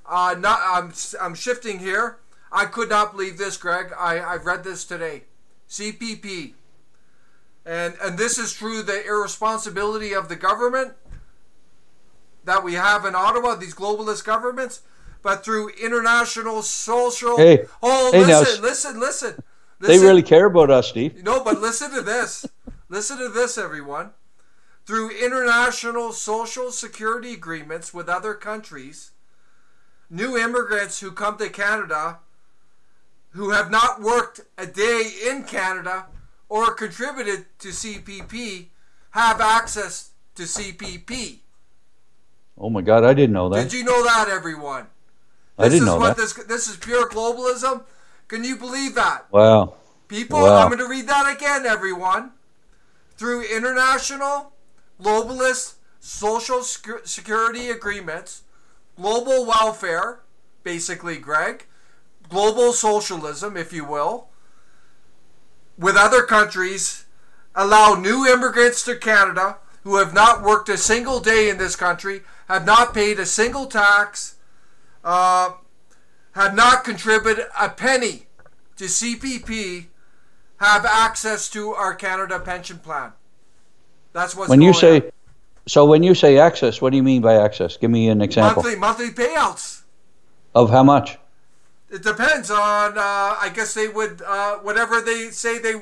I'm shifting here. I could not believe this, Greg. I've read this today. CPP. And this is through the irresponsibility of the government that we have in Ottawa, these globalist governments, but through international social... Listen. They really care about us, Steve. No, but listen to this. Listen to this, everyone. Through international social security agreements with other countries, new immigrants who come to Canada who have not worked a day in Canada or contributed to CPP have access to CPP. Oh my God, I didn't know that. Did you know that, everyone? I didn't know that. This is pure globalism. Can you believe that? Wow. People, I'm going to read that again, everyone. Through international globalist social security agreements, global welfare, basically, Greg, global socialism, if you will, with other countries, allow new immigrants to Canada who have not worked a single day in this country, have not paid a single tax, have not contributed a penny to CPP, have access to our Canada pension plan. That's what's when going you say on. So when you say access, what do you mean by access? Give me an example. Monthly payouts. Of how much? It depends on, I guess they would, whatever they say they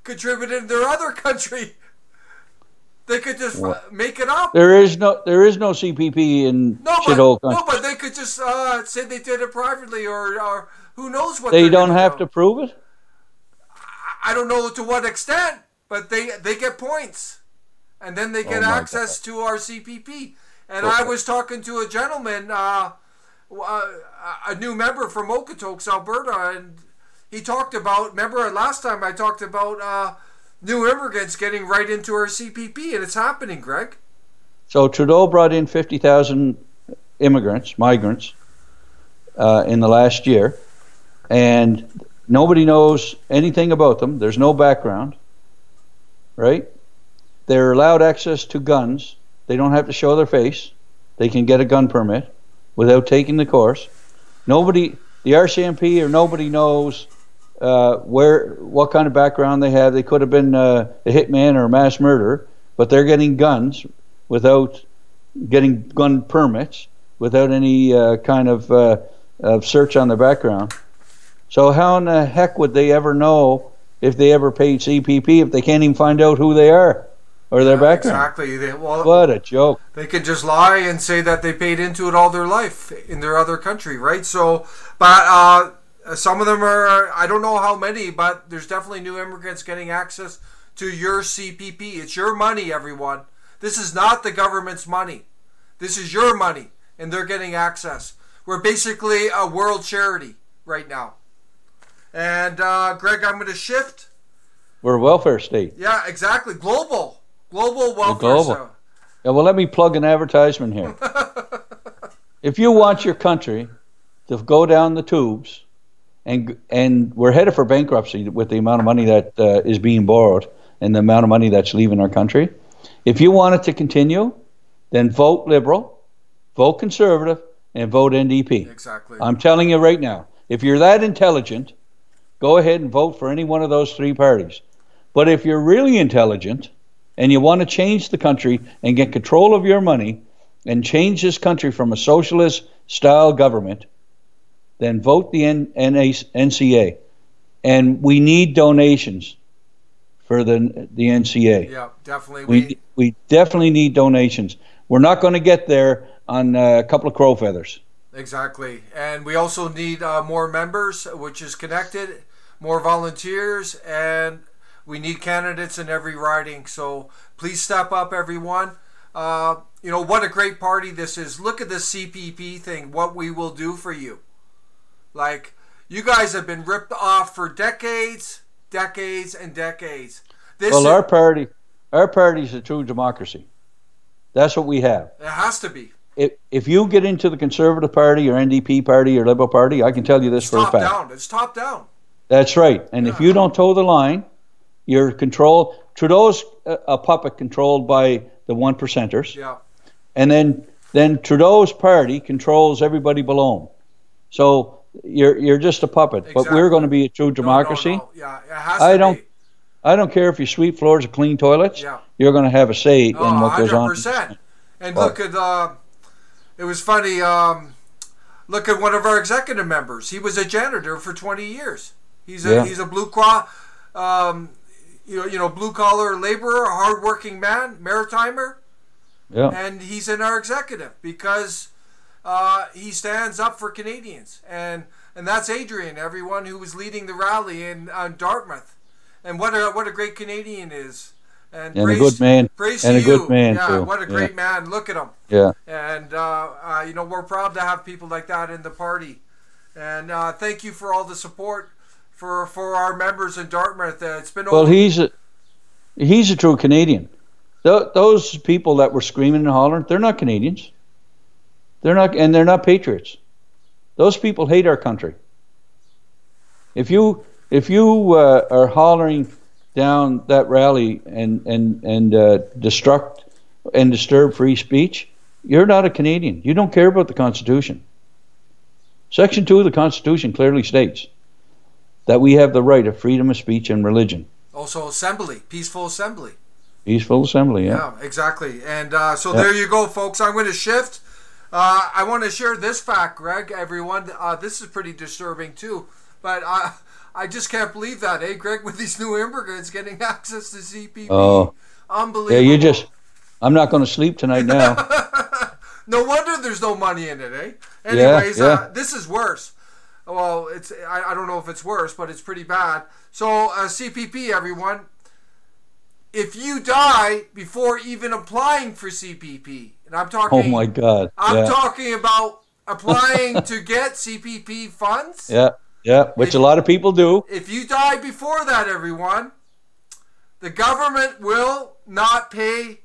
contributed in their other country. They could just make it up. There is no CPP in shithole countries. No, but they could just say they did it privately, or who knows what they don't have to prove it? I don't know to what extent, but they get points. And then they get access to our CPP. And I was talking to a gentleman, a new member from Okotoks, Alberta, and he talked about, remember last time I talked about new immigrants getting right into our CPP, and it's happening, Greg. So Trudeau brought in 50,000 migrants, in the last year, and nobody knows anything about them. There's no background, right? They're allowed access to guns. They don't have to show their face. They can get a gun permit without taking the course. The RCMP or nobody knows what kind of background they have. They could have been a hitman or a mass murderer, but they're getting guns without getting gun permits, without any kind of search on their background. So how in the heck would they ever know if they ever paid CPP if they can't even find out who they are or their background? Exactly. What a joke. They could just lie and say that they paid into it all their life in their other country, right? So, but some of them are, I don't know how many, but there's definitely new immigrants getting access to your CPP. It's your money, everyone. This is not the government's money. This is your money, and they're getting access. We're basically a world charity right now. And Greg, I'm going to shift. We're a welfare state. Yeah, exactly. Global welfare. Global. Yeah, well, let me plug an advertisement here. If you want your country to go down the tubes, and we're headed for bankruptcy with the amount of money that is being borrowed and the amount of money that's leaving our country, if you want it to continue, then vote Liberal, vote Conservative, and vote NDP. Exactly. I'm telling you right now, if you're that intelligent, go ahead and vote for any one of those three parties. But if you're really intelligent and you want to change the country and get control of your money and change this country from a socialist-style government, then vote the NCA. And we need donations for the NCA. Yeah, definitely. We definitely need donations. We're not going to get there on a couple of crow feathers. Exactly. And we also need more members, which is connected, more volunteers, and we need candidates in every riding. So please step up, everyone. What a great party this is. Look at this CPP thing, what we will do for you. Like, you guys have been ripped off for decades, and decades. Our party's a true democracy. That's what we have. It has to be. If you get into the Conservative Party or NDP Party or Liberal Party, I can tell you this for a fact. It's top down. That's right. And if you don't toe the line, you're controlled. Trudeau's a puppet controlled by the one percenters. Yeah. And then Trudeau's party controls everybody below him. So you're just a puppet. Exactly. But we're going to be a true democracy. No. Yeah, it has to be. I don't care if you sweep floors or clean toilets. Yeah. You're going to have a say in what goes on. 100%. And look at it was funny. Look at one of our executive members. He was a janitor for 20 years. He's a blue collar laborer, hardworking man, maritimer. Yeah. And he's in our executive because he stands up for Canadians. And that's Adrian, everyone, who was leading the rally in Dartmouth. And what a great Canadian is. And praise, a good man. Praise and to a good you. man, yeah, too. What a great man. Look at him. Yeah. And, we're proud to have people like that in the party. And thank you for all the support for our members in Dartmouth. It's been well, he's a true Canadian. Those people that were screaming and hollering, they're not Canadians. They're not patriots. Those people hate our country. If you are hollering down that rally and destruct and disturb free speech, you're not a Canadian. You don't care about the Constitution. Section 2 of the Constitution clearly states that we have the right of freedom of speech and religion. Also assembly, peaceful assembly. Peaceful assembly, yeah. Yeah, exactly. And there you go, folks. I'm going to shift. I want to share this fact, Greg, everyone. This is pretty disturbing, too. But I just can't believe that, Greg, with these new immigrants getting access to CPP. Oh. Unbelievable. Yeah, I'm not going to sleep tonight now. No wonder there's no money in it, Anyways, this is worse. Well, I don't know if it's worse, but it's pretty bad. So, CPP, everyone, if you die before even applying for CPP, and I'm talking... Oh, my God. I'm talking about applying to get CPP funds. Yeah, which a lot of people do. If you die before that, everyone, the government will not pay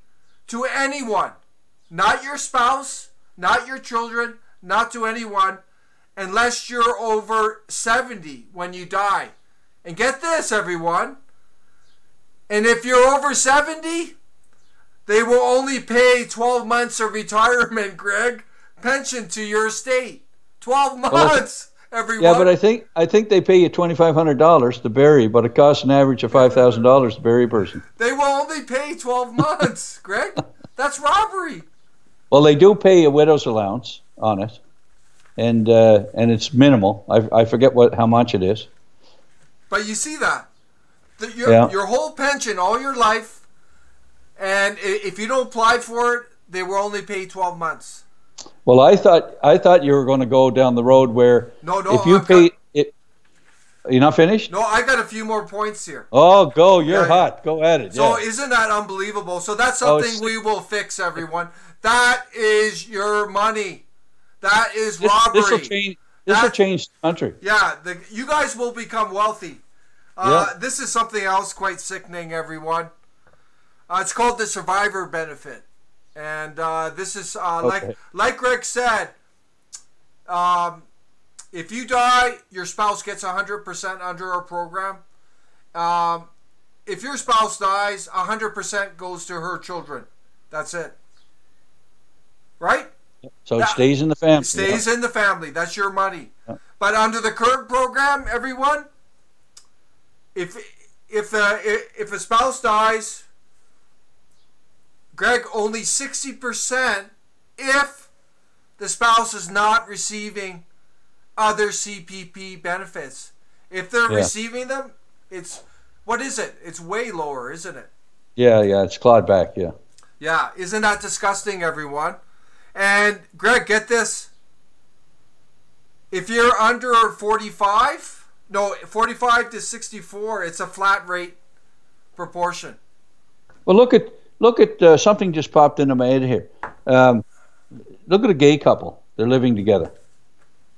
to anyone. Not your spouse, not your children, not to anyone, unless you're over 70 when you die. And get this, everyone. And if you're over 70, they will only pay 12 months of retirement, Greg, pension to your estate. 12 months. Everyone. Yeah, but I think they pay you $2,500 to bury, but it costs an average of $5,000 to bury a person. They will only pay 12 months, Greg. That's robbery. Well, they do pay a widow's allowance on it, and it's minimal. I forget how much it is. But you see that Yeah. your whole pension all your life, and if you don't apply for it, they will only pay 12 months. Well, I thought you were going to go down the road where if you pay it. You're not finished? No, I got a few more points here. Oh, go! You're hot. Go at it. So isn't that unbelievable? So that's something we will fix, everyone. That is your money. That is robbery. This will change the country. Yeah, you guys will become wealthy. This is something else quite sickening, everyone. It's called the survivor benefit. And this is, like Greg said, if you die, your spouse gets 100% under our program. If your spouse dies, 100% goes to her children. That's it. Right? So it stays in the family. It stays in the family. That's your money. Yeah. But under the current program, everyone, if a spouse dies, Greg, only 60% if the spouse is not receiving other CPP benefits. If they're receiving them, what is it? It's way lower, isn't it? Yeah, it's clawed back, yeah. Yeah, isn't that disgusting, everyone? And Greg, get this. If you're under 45 to 64, it's a flat rate proportion. Well, look at something just popped into my head here. Look at a gay couple. They're living together.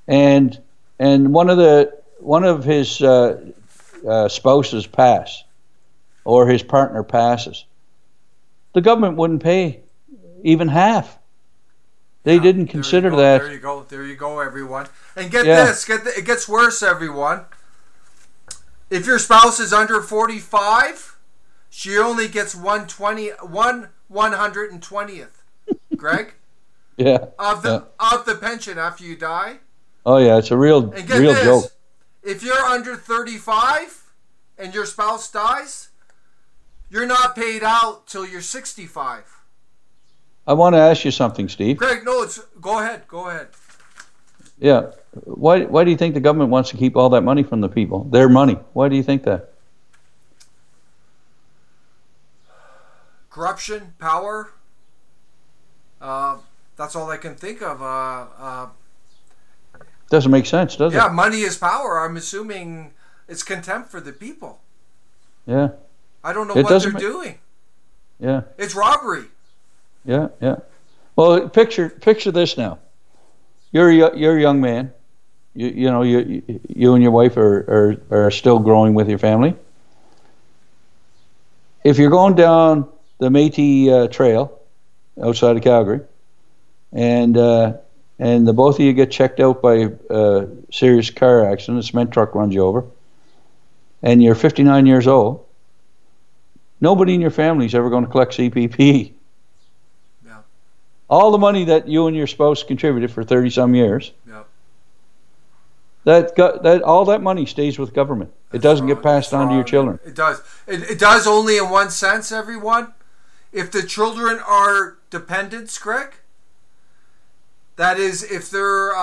And one of his spouses pass, or his partner passes. The government wouldn't pay even half. They didn't consider that. There you go, everyone. And get this, it gets worse, everyone. If your spouse is under 45, she only gets 1/120th. Greg? Yeah. Of the pension after you die. Oh yeah, it's a real joke. If you're under 35 and your spouse dies, you're not paid out till you're 65. I want to ask you something, Steve. Greg, no, go ahead. Yeah. Why do you think the government wants to keep all that money from the people? Their money. Why do you think that? Corruption, power. That's all I can think of. Doesn't make sense, does it? Yeah, money is power. I'm assuming it's contempt for the people. Yeah. I don't know what they're doing. Yeah. It's robbery. Yeah. Well, picture this now. You're a young man. You and your wife are still growing with your family. If you're going down the Métis Trail outside of Calgary, and the both of you get checked out by a serious car accident, a cement truck runs you over, and you're 59 years old, nobody in your family is ever going to collect CPP. Yeah. All the money that you and your spouse contributed for 30-some years, yeah. all that money stays with government. It doesn't get passed on to your children. It does. It does only in one sense, everyone. If the children are dependents, Greg, that is, if they're...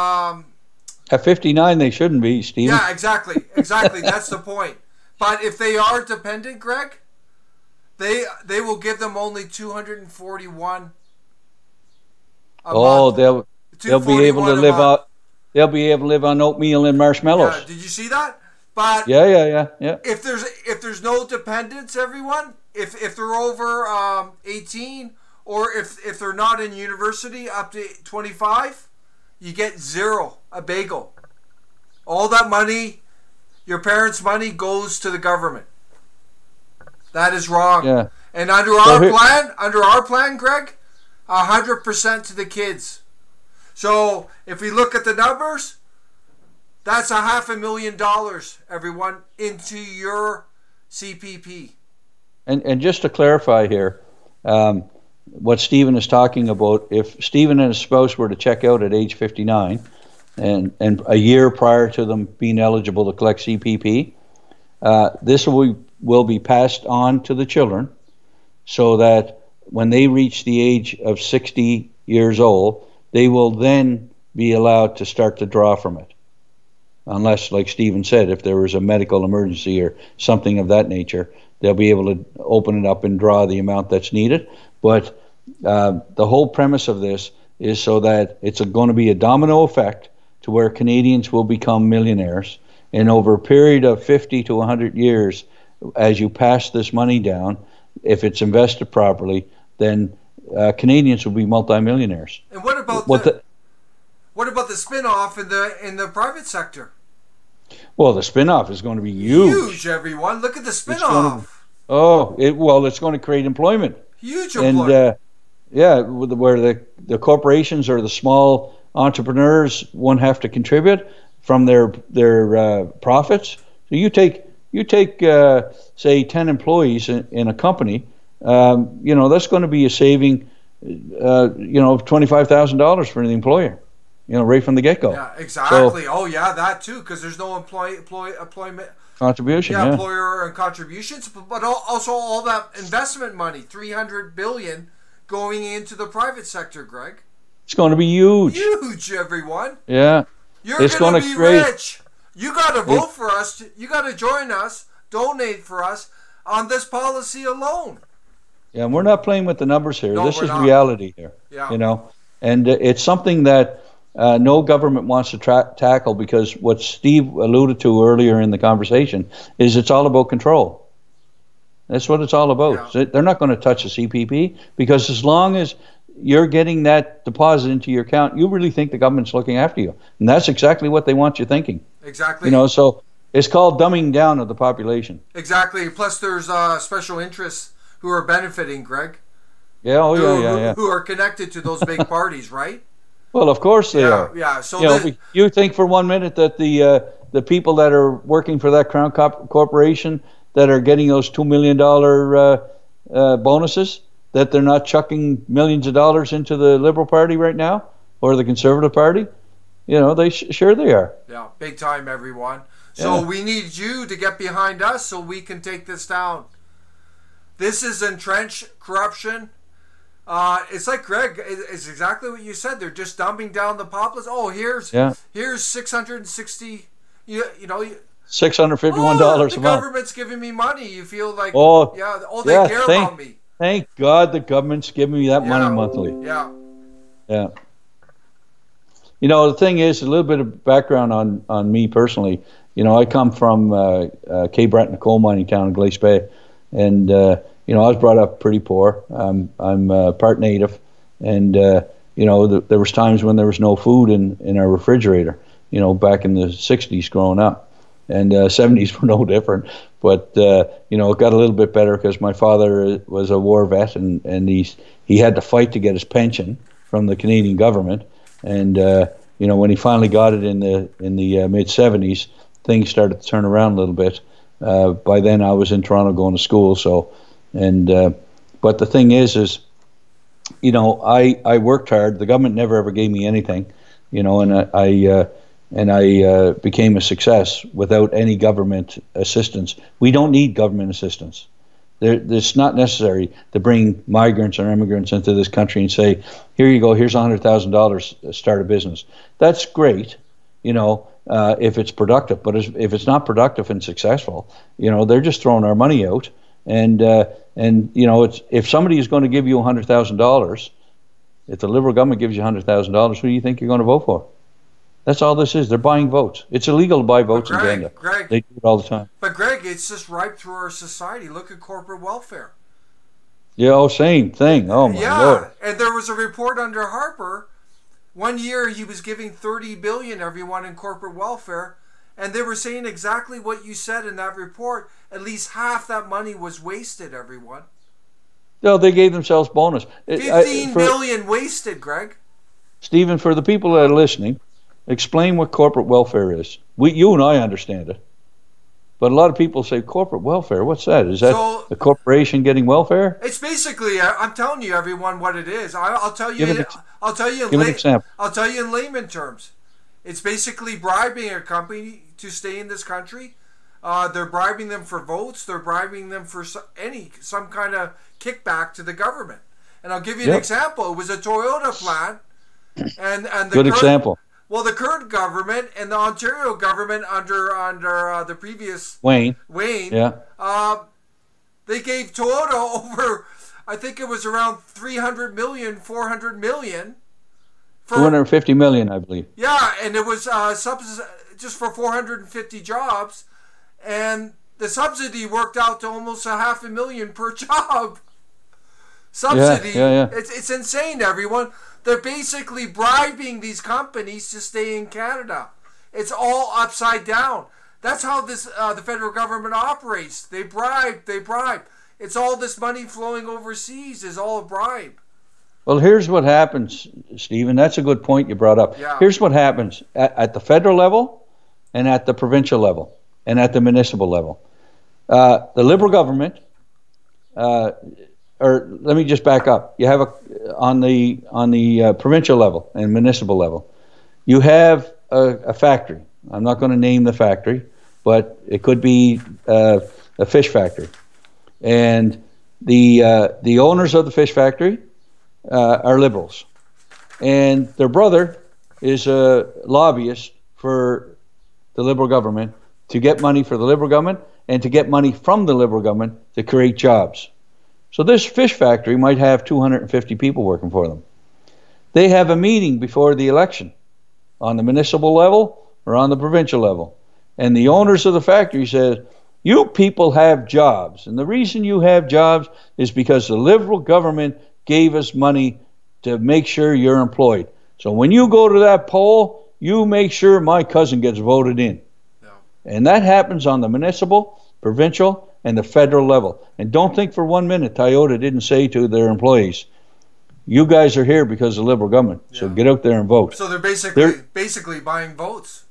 At 59, they shouldn't be, Stephen. Yeah, exactly. That's the point. But if they are dependent, Greg, they will give them only $241 a month. They'll be able to live out. They'll be able to live on oatmeal and marshmallows. Yeah, did you see that? But yeah. If there's no dependents, everyone, if they're over 18, or if they're not in university up to 25, you get zero, a bagel. All that money, your parents' money, goes to the government. That is wrong. Yeah. And under our plan, Greg, 100% to the kids. So if we look at the numbers, that's $500,000, everyone, into your CPP. And just to clarify here, what Stephen is talking about, if Stephen and his spouse were to check out at age 59 and a year prior to them being eligible to collect CPP, this will be passed on to the children so that when they reach the age of 60 years old, they will then be allowed to start to draw from it. Unless, like Stephen said, if there was a medical emergency or something of that nature, they'll be able to open it up and draw the amount that's needed. But the whole premise of this is so that it's going to be a domino effect to where Canadians will become millionaires. And over a period of 50 to 100 years, as you pass this money down, if it's invested properly, then Canadians will be multimillionaires. And what about the spin-off in the private sector? Well, the spin-off is going to be huge. Huge, everyone. Look at the spin-off. It's going to create employment. Huge employment. And where the corporations or the small entrepreneurs won't have to contribute from their profits. So you take say 10 employees in a company, that's going to be a saving, of $25,000 for the employer. Right from the get-go. Yeah, exactly. So, that too, because there's no employment contribution. Yeah, employer and contributions, but also all that investment money, $300 billion, going into the private sector, Greg. It's going to be huge. Huge, everyone. Yeah. You're going to be rich. You got to vote for us. You got to join us, donate for us on this policy alone. Yeah, and we're not playing with the numbers here. No, this is not. reality here. Yeah. And it's something that no government wants to tackle, because what Steve alluded to earlier in the conversation is it's all about control. That's what it's all about. Yeah. They're not going to touch the CPP, because as long as you're getting that deposit into your account, you really think the government's looking after you. And that's exactly what they want you thinking. Exactly. So it's called dumbing down of the population. Exactly. Plus there's special interests who are benefiting, Greg. Yeah, who are connected to those big parties, right? Well, of course they are. Yeah. So you think for 1 minute that the people that are working for that Crown Corporation that are getting those $2 million bonuses, that they're not chucking millions of dollars into the Liberal Party right now or the Conservative Party? Sure they are. Yeah, big time, everyone. So we need you to get behind us so we can take this down. This is entrenched corruption. It's like, Greg, it's exactly what you said. They're just dumping down the populace. Oh, here's $660, $651 a month. The government's giving me money. You feel like, they care about me. Thank God the government's giving me that money monthly. Yeah. Yeah. The thing is, a little bit of background on me personally. I come from Cape Breton, a coal mining town in Glace Bay, and I was brought up pretty poor. I'm part native, and there was times when there was no food in our refrigerator. Back in the '60s, growing up, and '70s were no different. But it got a little bit better because my father was a war vet, and he had to fight to get his pension from the Canadian government. And when he finally got it in the mid '70s, things started to turn around a little bit. By then, I was in Toronto going to school. So, but the thing is, I worked hard. The government never ever gave me anything, and I became a success without any government assistance. We don't need government assistance. It's not necessary to bring migrants or immigrants into this country and say, here you go, here's $100,000 to start a business. That's great, if it's productive. But if it's not productive and successful, they're just throwing our money out. And if somebody is going to give you $100,000, if the Liberal government gives you $100,000, who do you think you're going to vote for? That's all this is. They're buying votes. It's illegal to buy votes in Canada. Greg, they do it all the time. But Greg, it's just ripe through our society. Look at corporate welfare. Yeah, same thing. Oh my Lord. And there was a report under Harper. 1 year he was giving $30 billion everyone in corporate welfare, and they were saying exactly what you said in that report. At least half that money was wasted, everyone. No, they gave themselves bonus. $15 billion wasted, Greg. Stephen, for the people that are listening, explain what corporate welfare is. You and I understand it. But a lot of people say, corporate welfare, what's that? Is that a corporation getting welfare? It's basically, I'm telling you, everyone, what it is. I'll tell you in layman terms. It's basically bribing a company to stay in this country. They're bribing them for votes. They're bribing them for some kind of kickback to the government. And I'll give you an example. It was a Toyota plant And the Good example. Well, the current government and the Ontario government under the previous Wayne. Wayne, Yeah. they gave Toyota over, I think it was around 300 million, 400 million. For, 250 million, I believe. Yeah, and it was just for 450 jobs, and the subsidy worked out to almost $500,000 per job. Subsidy. Yeah. It's insane, everyone. They're basically bribing these companies to stay in Canada. It's all upside down. That's how this the federal government operates. They bribe. It's all this money flowing overseas is all a bribe. Well, here's what happens, Stephen. That's a good point you brought up. Yeah. Here's what happens at the federal level and at the provincial level and at the municipal level. The Liberal government, or let me just back up. You have on the provincial level and municipal level, you have a factory. I'm not going to name the factory, but it could be a fish factory, and the owners of the fish factory are Liberals, and their brother is a lobbyist for the Liberal government to get money for the Liberal government and to get money from the Liberal government to create jobs. So this fish factory might have 250 people working for them. They have a meeting before the election on the municipal level or on the provincial level. And the owners of the factory said, you people have jobs. And the reason you have jobs is because the Liberal government gave us money to make sure you're employed. So when you go to that poll, you make sure my cousin gets voted in. No. And that happens on the municipal, provincial, and the federal level. And don't think for 1 minute Toyota didn't say to their employees, you guys are here because of the Liberal government, so get out there and vote. So they're basically buying votes.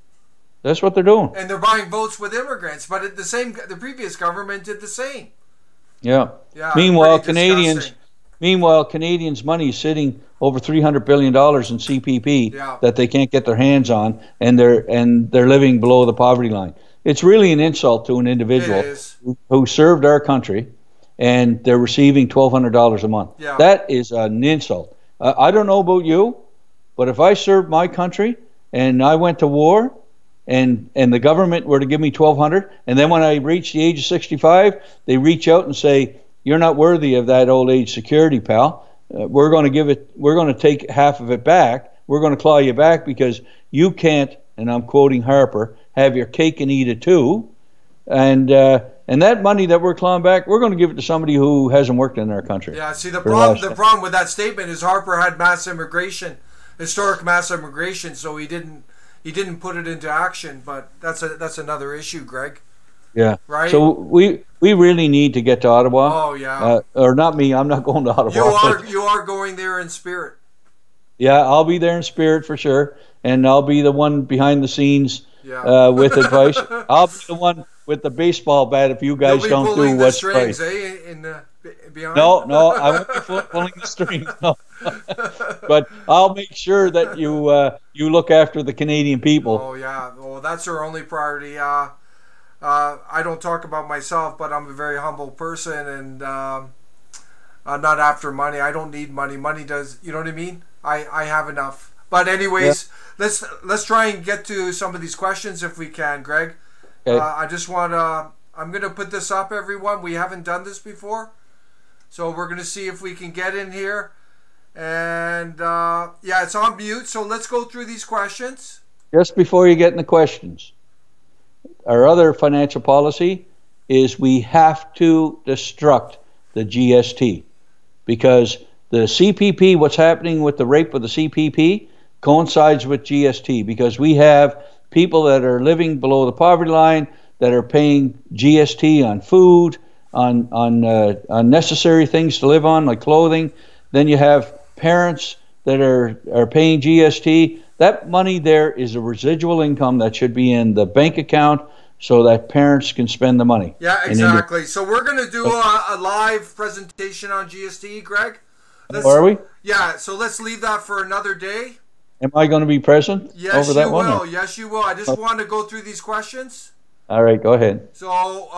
That's what they're doing. And they're buying votes with immigrants, but the previous government did the same. Yeah. Meanwhile, Canadians' money is sitting over $300 billion in CPP that they can't get their hands on, and they're living below the poverty line. It's really an insult to an individual who served our country, and they're receiving $1,200 a month. Yeah. That is an insult. I don't know about you, but if I served my country and I went to war, and the government were to give me $1,200, and then when I reach the age of 65, they reach out and say, "You're not worthy of that old age security, pal. We're going to take half of it back. We're going to claw you back because you can't," and I'm quoting Harper, "have your cake and eat it too." And that money that we're clawing back, we're going to give it to somebody who hasn't worked in our country. Yeah, see, the problem with that statement is Harper had historic mass immigration, so he didn't put it into action. But that's another issue, Greg. Yeah. Right. So we really need to get to Ottawa. Oh yeah. Or not me. I'm not going to Ottawa. You are going there in spirit. Yeah, I'll be there in spirit for sure, and I'll be the one behind the scenes with advice. I'll be the one with the baseball bat if you guys don't do what's right. Behind? No, I won't be pulling the strings. No. But I'll make sure that you look after the Canadian people. Oh yeah, well that's our only priority. I don't talk about myself, but I'm a very humble person, and I'm not after money. I don't need money. Money does, you know what I mean? I have enough. But anyways, let's try and get to some of these questions if we can, Greg. Okay. I'm going to put this up, everyone. We haven't done this before. So we're going to see if we can get in here. And it's on mute. So let's go through these questions. Just before you get in the questions, our other financial policy is we have to destruct the GST, because the CPP, what's happening with the rape of the CPP, coincides with GST, because we have people that are living below the poverty line that are paying GST on food, on necessary things to live on, like clothing. Then you have parents that are paying GST. That money there is a residual income that should be in the bank account so that parents can spend the money. Yeah, exactly. So we're going to do a live presentation on GST, Greg. Are we? Yeah, so let's leave that for another day. Am I going to be present over that one? Yes, you will. I just want to go through these questions. All right, go ahead. So,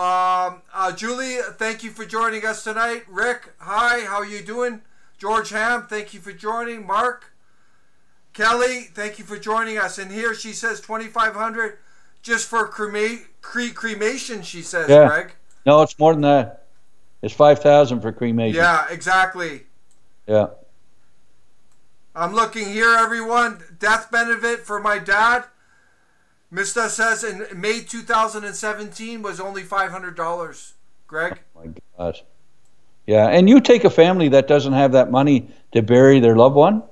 Julie, thank you for joining us tonight. Rick, hi, how are you doing? George Ham, thank you for joining. Mark, Kelly, thank you for joining us. And here she says 2,500 just for cremation, she says, Yeah. Greg. No, it's more than that. It's 5,000 for cremation. Yeah, exactly. Yeah. I'm looking here, everyone. Death benefit for my dad. Mr. says in May 2017 was only $500. Greg? Oh my gosh. Yeah, and you take a family that doesn't have that money to bury their loved one.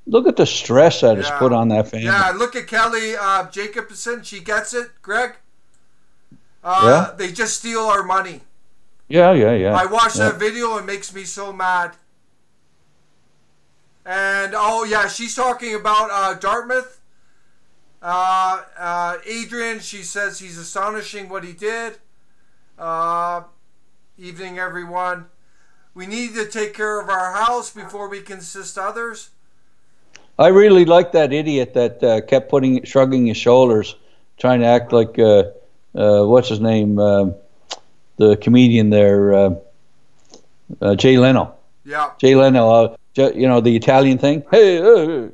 Look at the stress that is put on that family. Yeah, look at Kelly Jacobson. She gets it, Greg. They just steal our money. Yeah. I watched that video. It makes me so mad. And, oh, yeah, she's talking about Dartmouth. Adrian, she says he's astonishing what he did. Evening, everyone. We need to take care of our house before we can assist others. I really like that idiot that kept shrugging his shoulders, trying to act like, what's his name, the comedian there, Jay Leno. Yeah. Jay Leno, the Italian thing. Hey,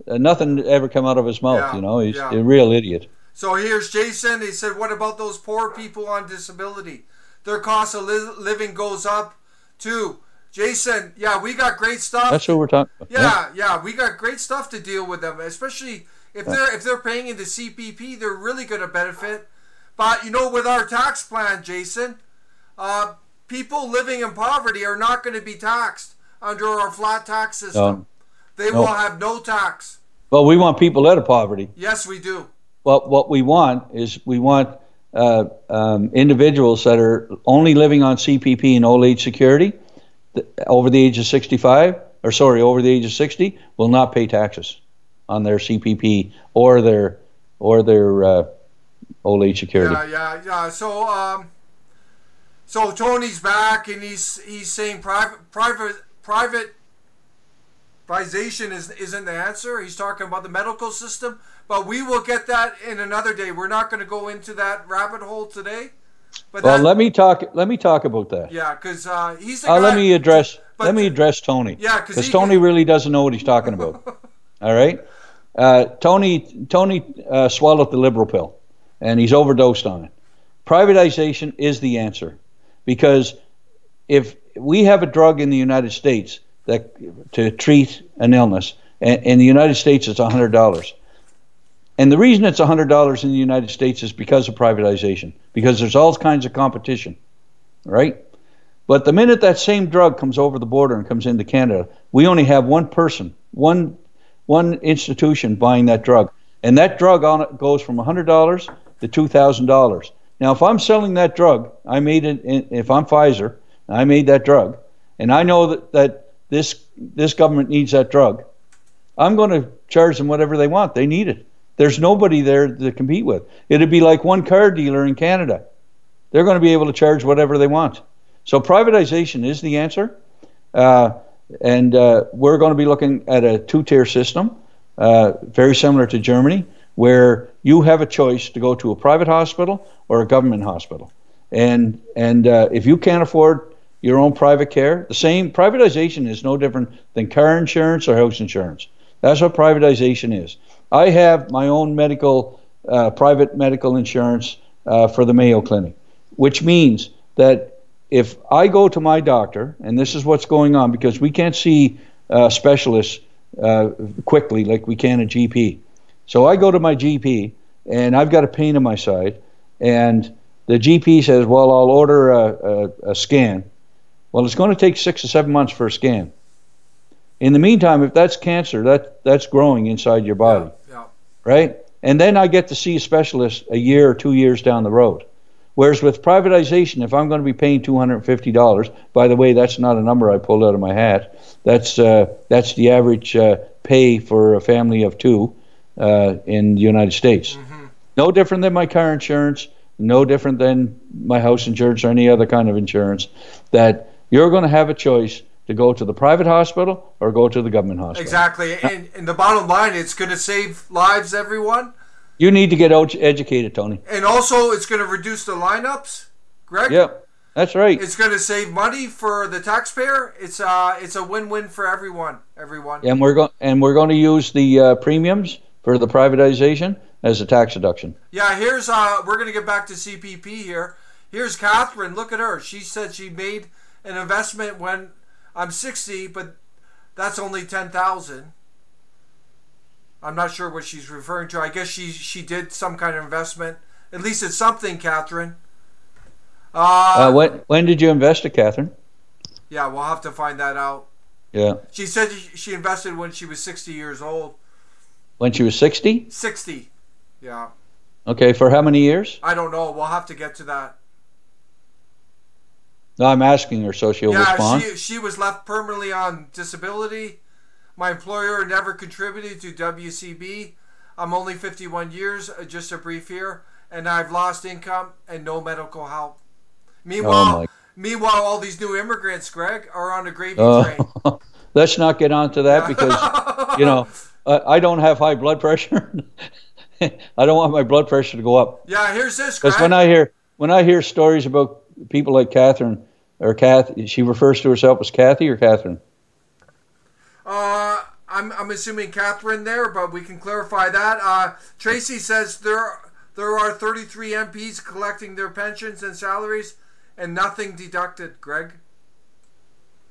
nothing ever come out of his mouth, He's a real idiot. So here's Jason. He said, what about those poor people on disability? Their cost of living goes up too. Jason, yeah, we got great stuff. That's what we're talking about. Yeah, we got great stuff to deal with them, especially if they're paying into CPP, they're really going to benefit. But with our tax plan, Jason, people living in poverty are not going to be taxed under our flat tax system. They will have no tax. Well, we want people out of poverty. Yes, we do. Well, what we want is individuals that are only living on CPP and old age security over the age of 65, over the age of 60, will not pay taxes on their CPP or their old age security. Yeah. So Tony's back, and he's saying privatization isn't the answer. He's talking about the medical system, but we will get that in another day. We're not going to go into that rabbit hole today. But let me talk about that. Yeah, because he's the guy. Let me address Tony. Yeah, because Tony really doesn't know what he's talking about. All right, Tony swallowed the liberal pill, and he's overdosed on it. Privatization is the answer, because if we have a drug in the United States to treat an illness, and in the United States it's $100. And the reason it's $100 in the United States is because of privatization, because there's all kinds of competition, right? But the minute that same drug comes over the border and comes into Canada, we only have one person, one institution buying that drug. And that drug on it goes from $100 to $2,000. Now, if I'm selling that drug, if I'm Pfizer, and I made that drug, and I know that this government needs that drug, I'm going to charge them whatever they want. They need it. There's nobody there to compete with. It'd be like one car dealer in Canada. They're going to be able to charge whatever they want. So privatization is the answer. And we're going to be looking at a two-tier system, very similar to Germany, where you have a choice to go to a private hospital or a government hospital. And if you can't afford your own private care, privatization is no different than car insurance or house insurance. That's what privatization is. I have my own private medical insurance for the Mayo Clinic, which means that if I go to my doctor, and this is what's going on because we can't see specialists quickly like we can a GP. So I go to my GP, and I've got a pain in my side, and the GP says, well, I'll order a scan. Well, it's going to take 6 to 7 months for a scan. In the meantime, if that's cancer, that's growing inside your body, right? And then I get to see a specialist a year or 2 years down the road. Whereas with privatization, if I'm going to be paying $250, by the way, that's not a number I pulled out of my hat. That's the average pay for a family of two in the United States. Mm-hmm. No different than my car insurance, no different than my house insurance or any other kind of insurance, that you're going to have a choice to go to the private hospital or go to the government hospital. Exactly. And the bottom line, it's going to save lives, everyone. You need to get educated, Tony. And also, it's going to reduce the lineups, Greg. Yep. That's right. It's going to save money for the taxpayer. It's a win-win for everyone. And we're going to use the premiums for the privatization as a tax deduction. Yeah, here's we're going to get back to CPP here. Here's Catherine. Look at her. She said she made an investment when I'm 60, but that's only 10,000. I'm not sure what she's referring to. I guess she did some kind of investment. At least it's something, Catherine. When did you invest it, Catherine? Yeah, we'll have to find that out. Yeah. She said she invested when she was 60 years old. When she was 60? 60. Yeah. Okay, for how many years? I don't know. We'll have to get to that. No, I'm asking her so she'll respond. Yeah, she was left permanently on disability. My employer never contributed to WCB. I'm only 51 years, just a brief here, and I've lost income and no medical help. Meanwhile, all these new immigrants, Greg, are on a gravy train. Let's not get onto that because, I don't have high blood pressure. I don't want my blood pressure to go up. Yeah, here's this, Greg. Because when I hear stories about people like Catherine, or Kathy, she refers to herself as Kathy or Catherine? I'm assuming Catherine there, but we can clarify that. Tracy says there are 33 MPs collecting their pensions and salaries and nothing deducted, Greg.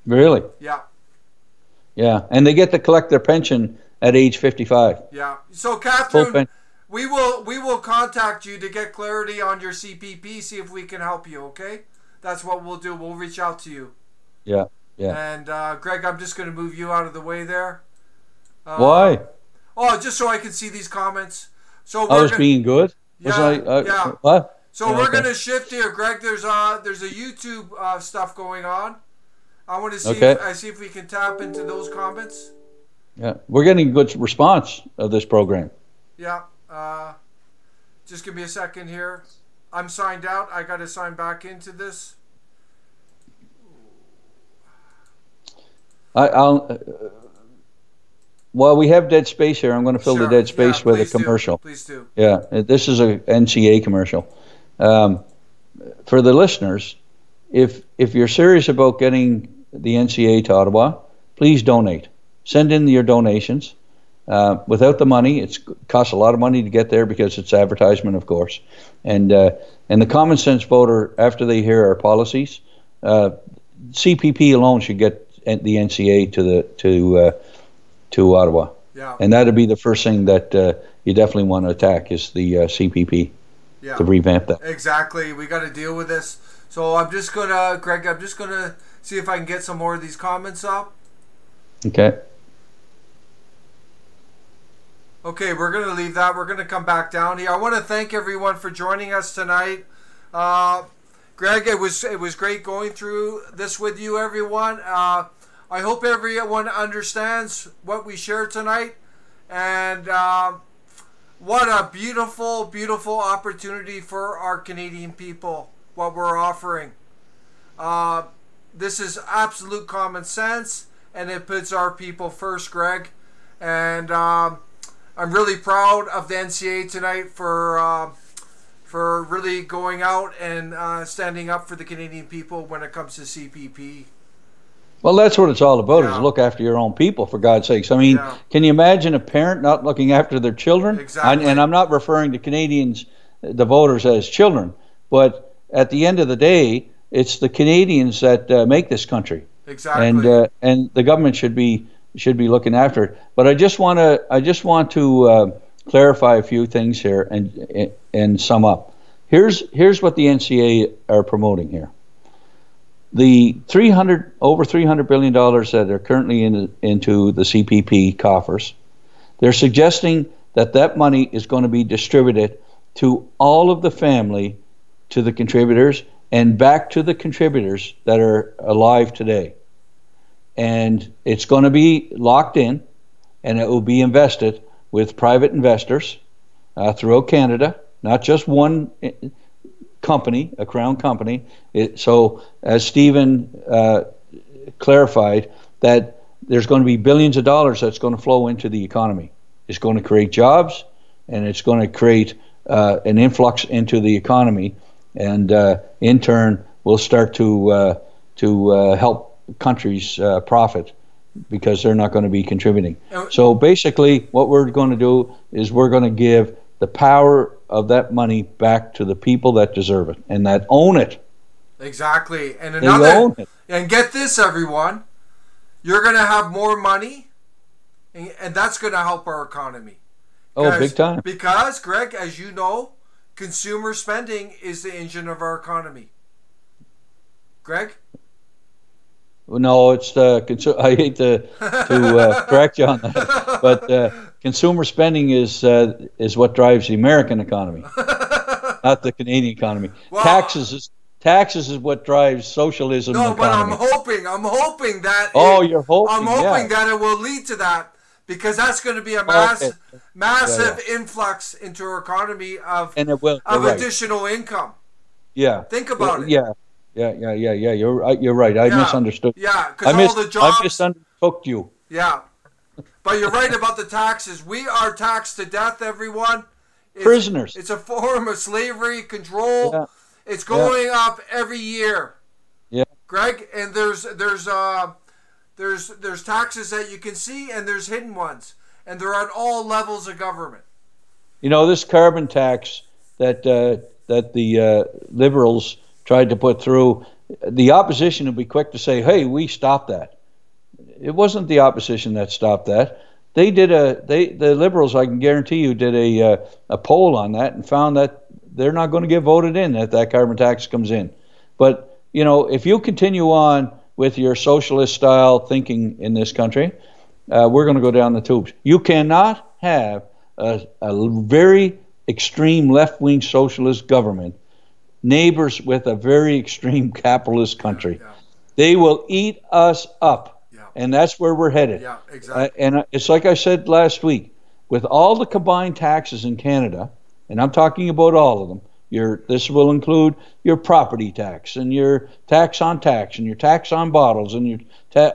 Really? Yeah. Yeah, and they get to collect their pension at age 55. Yeah. So Catherine, we will contact you to get clarity on your CPP, see if we can help you, okay? That's what we'll do. We'll reach out to you. Yeah. Yeah. And Greg, I'm just going to move you out of the way there. Why? Oh, just so I can see these comments. So I was being good. Yeah. Yeah. What? So we're going to shift here, Greg. There's a YouTube stuff going on. I want to see if we can tap into those comments. Yeah, we're getting a good response of this program. Yeah. Just give me a second here. I'm signed out. I got to sign back into this. While we have dead space here, I'm going to fill the dead space with a commercial. Please do. Yeah, this is a NCA commercial. For the listeners, if you're serious about getting the NCA to Ottawa, please donate. Send in your donations. Without the money, it costs a lot of money to get there because it's advertisement, of course. And the common sense voter, after they hear our policies, CPP alone should get the NCA to Ottawa. Yeah. And that'd be the first thing that you definitely want to attack is the CPP to revamp that. Exactly. We got to deal with this. So I'm just gonna, Greg, see if I can get some more of these comments up. Okay. Okay, we're going to leave that. We're going to come back down here. I want to thank everyone for joining us tonight. Greg, it was great going through this with you, everyone. I hope everyone understands what we shared tonight. And what a beautiful, beautiful opportunity for our Canadian people, what we're offering. This is absolute common sense, and it puts our people first, Greg. And I'm really proud of the NCA tonight for really going out and standing up for the Canadian people when it comes to CPP. Well, that's what it's all about, is look after your own people, for God's sakes. I mean, can you imagine a parent not looking after their children? Exactly. And I'm not referring to Canadians, the voters, as children, but at the end of the day, it's the Canadians that make this country. Exactly. And the government should be looking after it. But I just want to clarify a few things here and sum up. Here's what the NCA are promoting here. The over $300 billion that are currently into the CPP coffers, they're suggesting that money is going to be distributed to all of the family, to the contributors, and back to the contributors that are alive today. And it's going to be locked in, and it will be invested with private investors throughout Canada, not just one company, a crown company. So as Stephen clarified, that there's going to be billions of dollars that's going to flow into the economy. It's going to create jobs, and it's going to create an influx into the economy, and in turn will start to help countries profit, because they're not going to be contributing. So basically, what we're going to do is we're going to give the power of that money back to the people that deserve it and that own it. Exactly. And they own it. And get this, everyone, you're going to have more money, and that's going to help our economy. Oh, big time. Because, Greg, as you know, consumer spending is the engine of our economy. Greg? No, it's the. I hate to correct you on that, but consumer spending is what drives the American economy, not the Canadian economy. Well, taxes is what drives socialism. No, but I'm hoping that. Oh, you're hoping. I'm hoping that it will lead to that, because that's going to be a massive influx into our economy of additional income. Yeah. Think about it. Yeah. You're right. I misunderstood. Yeah, because all the jobs. I misunderstood you. Yeah, but you're right about the taxes. We are taxed to death, everyone. Prisoners. It's a form of slavery, control. Yeah. It's going up every year. Yeah. Greg, and there's taxes that you can see, and there's hidden ones, and they're at all levels of government. You know, this carbon tax that the Liberals tried to put through, the opposition would be quick to say, hey, we stopped that. It wasn't the opposition that stopped that. They did the Liberals, I can guarantee you, did a poll on that and found that they're not going to get voted in if that carbon tax comes in. But, you know, if you continue on with your socialist style thinking in this country, we're going to go down the tubes. You cannot have a very extreme left-wing socialist government neighbors with a very extreme capitalist country. Yeah. They will eat us up, and that's where we're headed. Yeah, exactly. And it's like I said last week, with all the combined taxes in Canada, and I'm talking about all of them, this will include your property tax and your tax on tax and your tax on bottles and your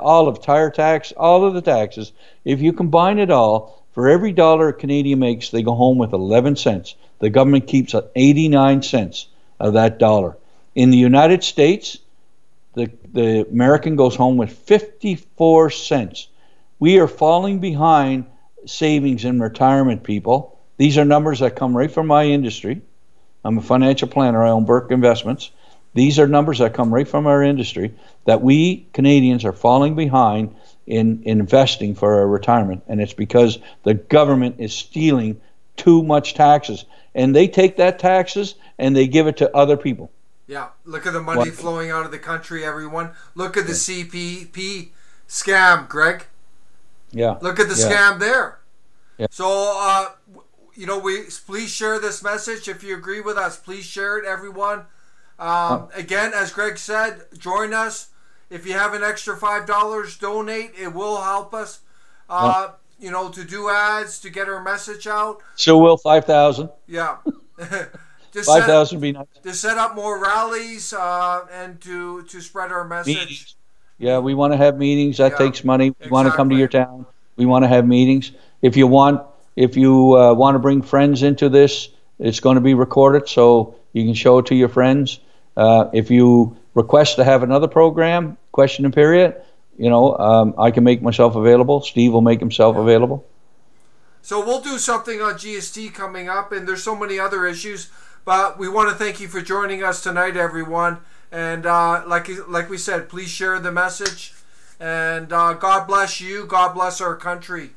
all of tire tax, all of the taxes. If you combine it all, for every dollar a Canadian makes, they go home with 11 cents. The government keeps 89 cents of that dollar. In the United States, the American goes home with 54 cents. We are falling behind savings in retirement, people. These are numbers that come right from my industry. I'm a financial planner. I own Burke Investments. These are numbers that come right from our industry, that we Canadians are falling behind in investing for our retirement. And it's because the government is stealing too much taxes. And they take that taxes and they give it to other people. Yeah, look at the money flowing out of the country, everyone. Look at the CPP scam, Greg. Yeah. Look at the scam there. Yeah. So, you know, please share this message. If you agree with us, please share it, everyone. Again, as Greg said, join us. If you have an extra $5, donate. It will help us, you know, to do ads, to get our message out. So will 5,000. Yeah. 5,000 would be nice. To set up more rallies and to spread our message. Meetings. Yeah, we want to have meetings. That takes money. We want to come to your town. We want to have meetings. If you want to bring friends into this, it's going to be recorded, so you can show it to your friends. If you request to have another program, question and period, you know, I can make myself available. Steve will make himself available. So we'll do something on GST coming up, and there's so many other issues. But we want to thank you for joining us tonight, everyone. And like we said, please share the message. And God bless you. God bless our country.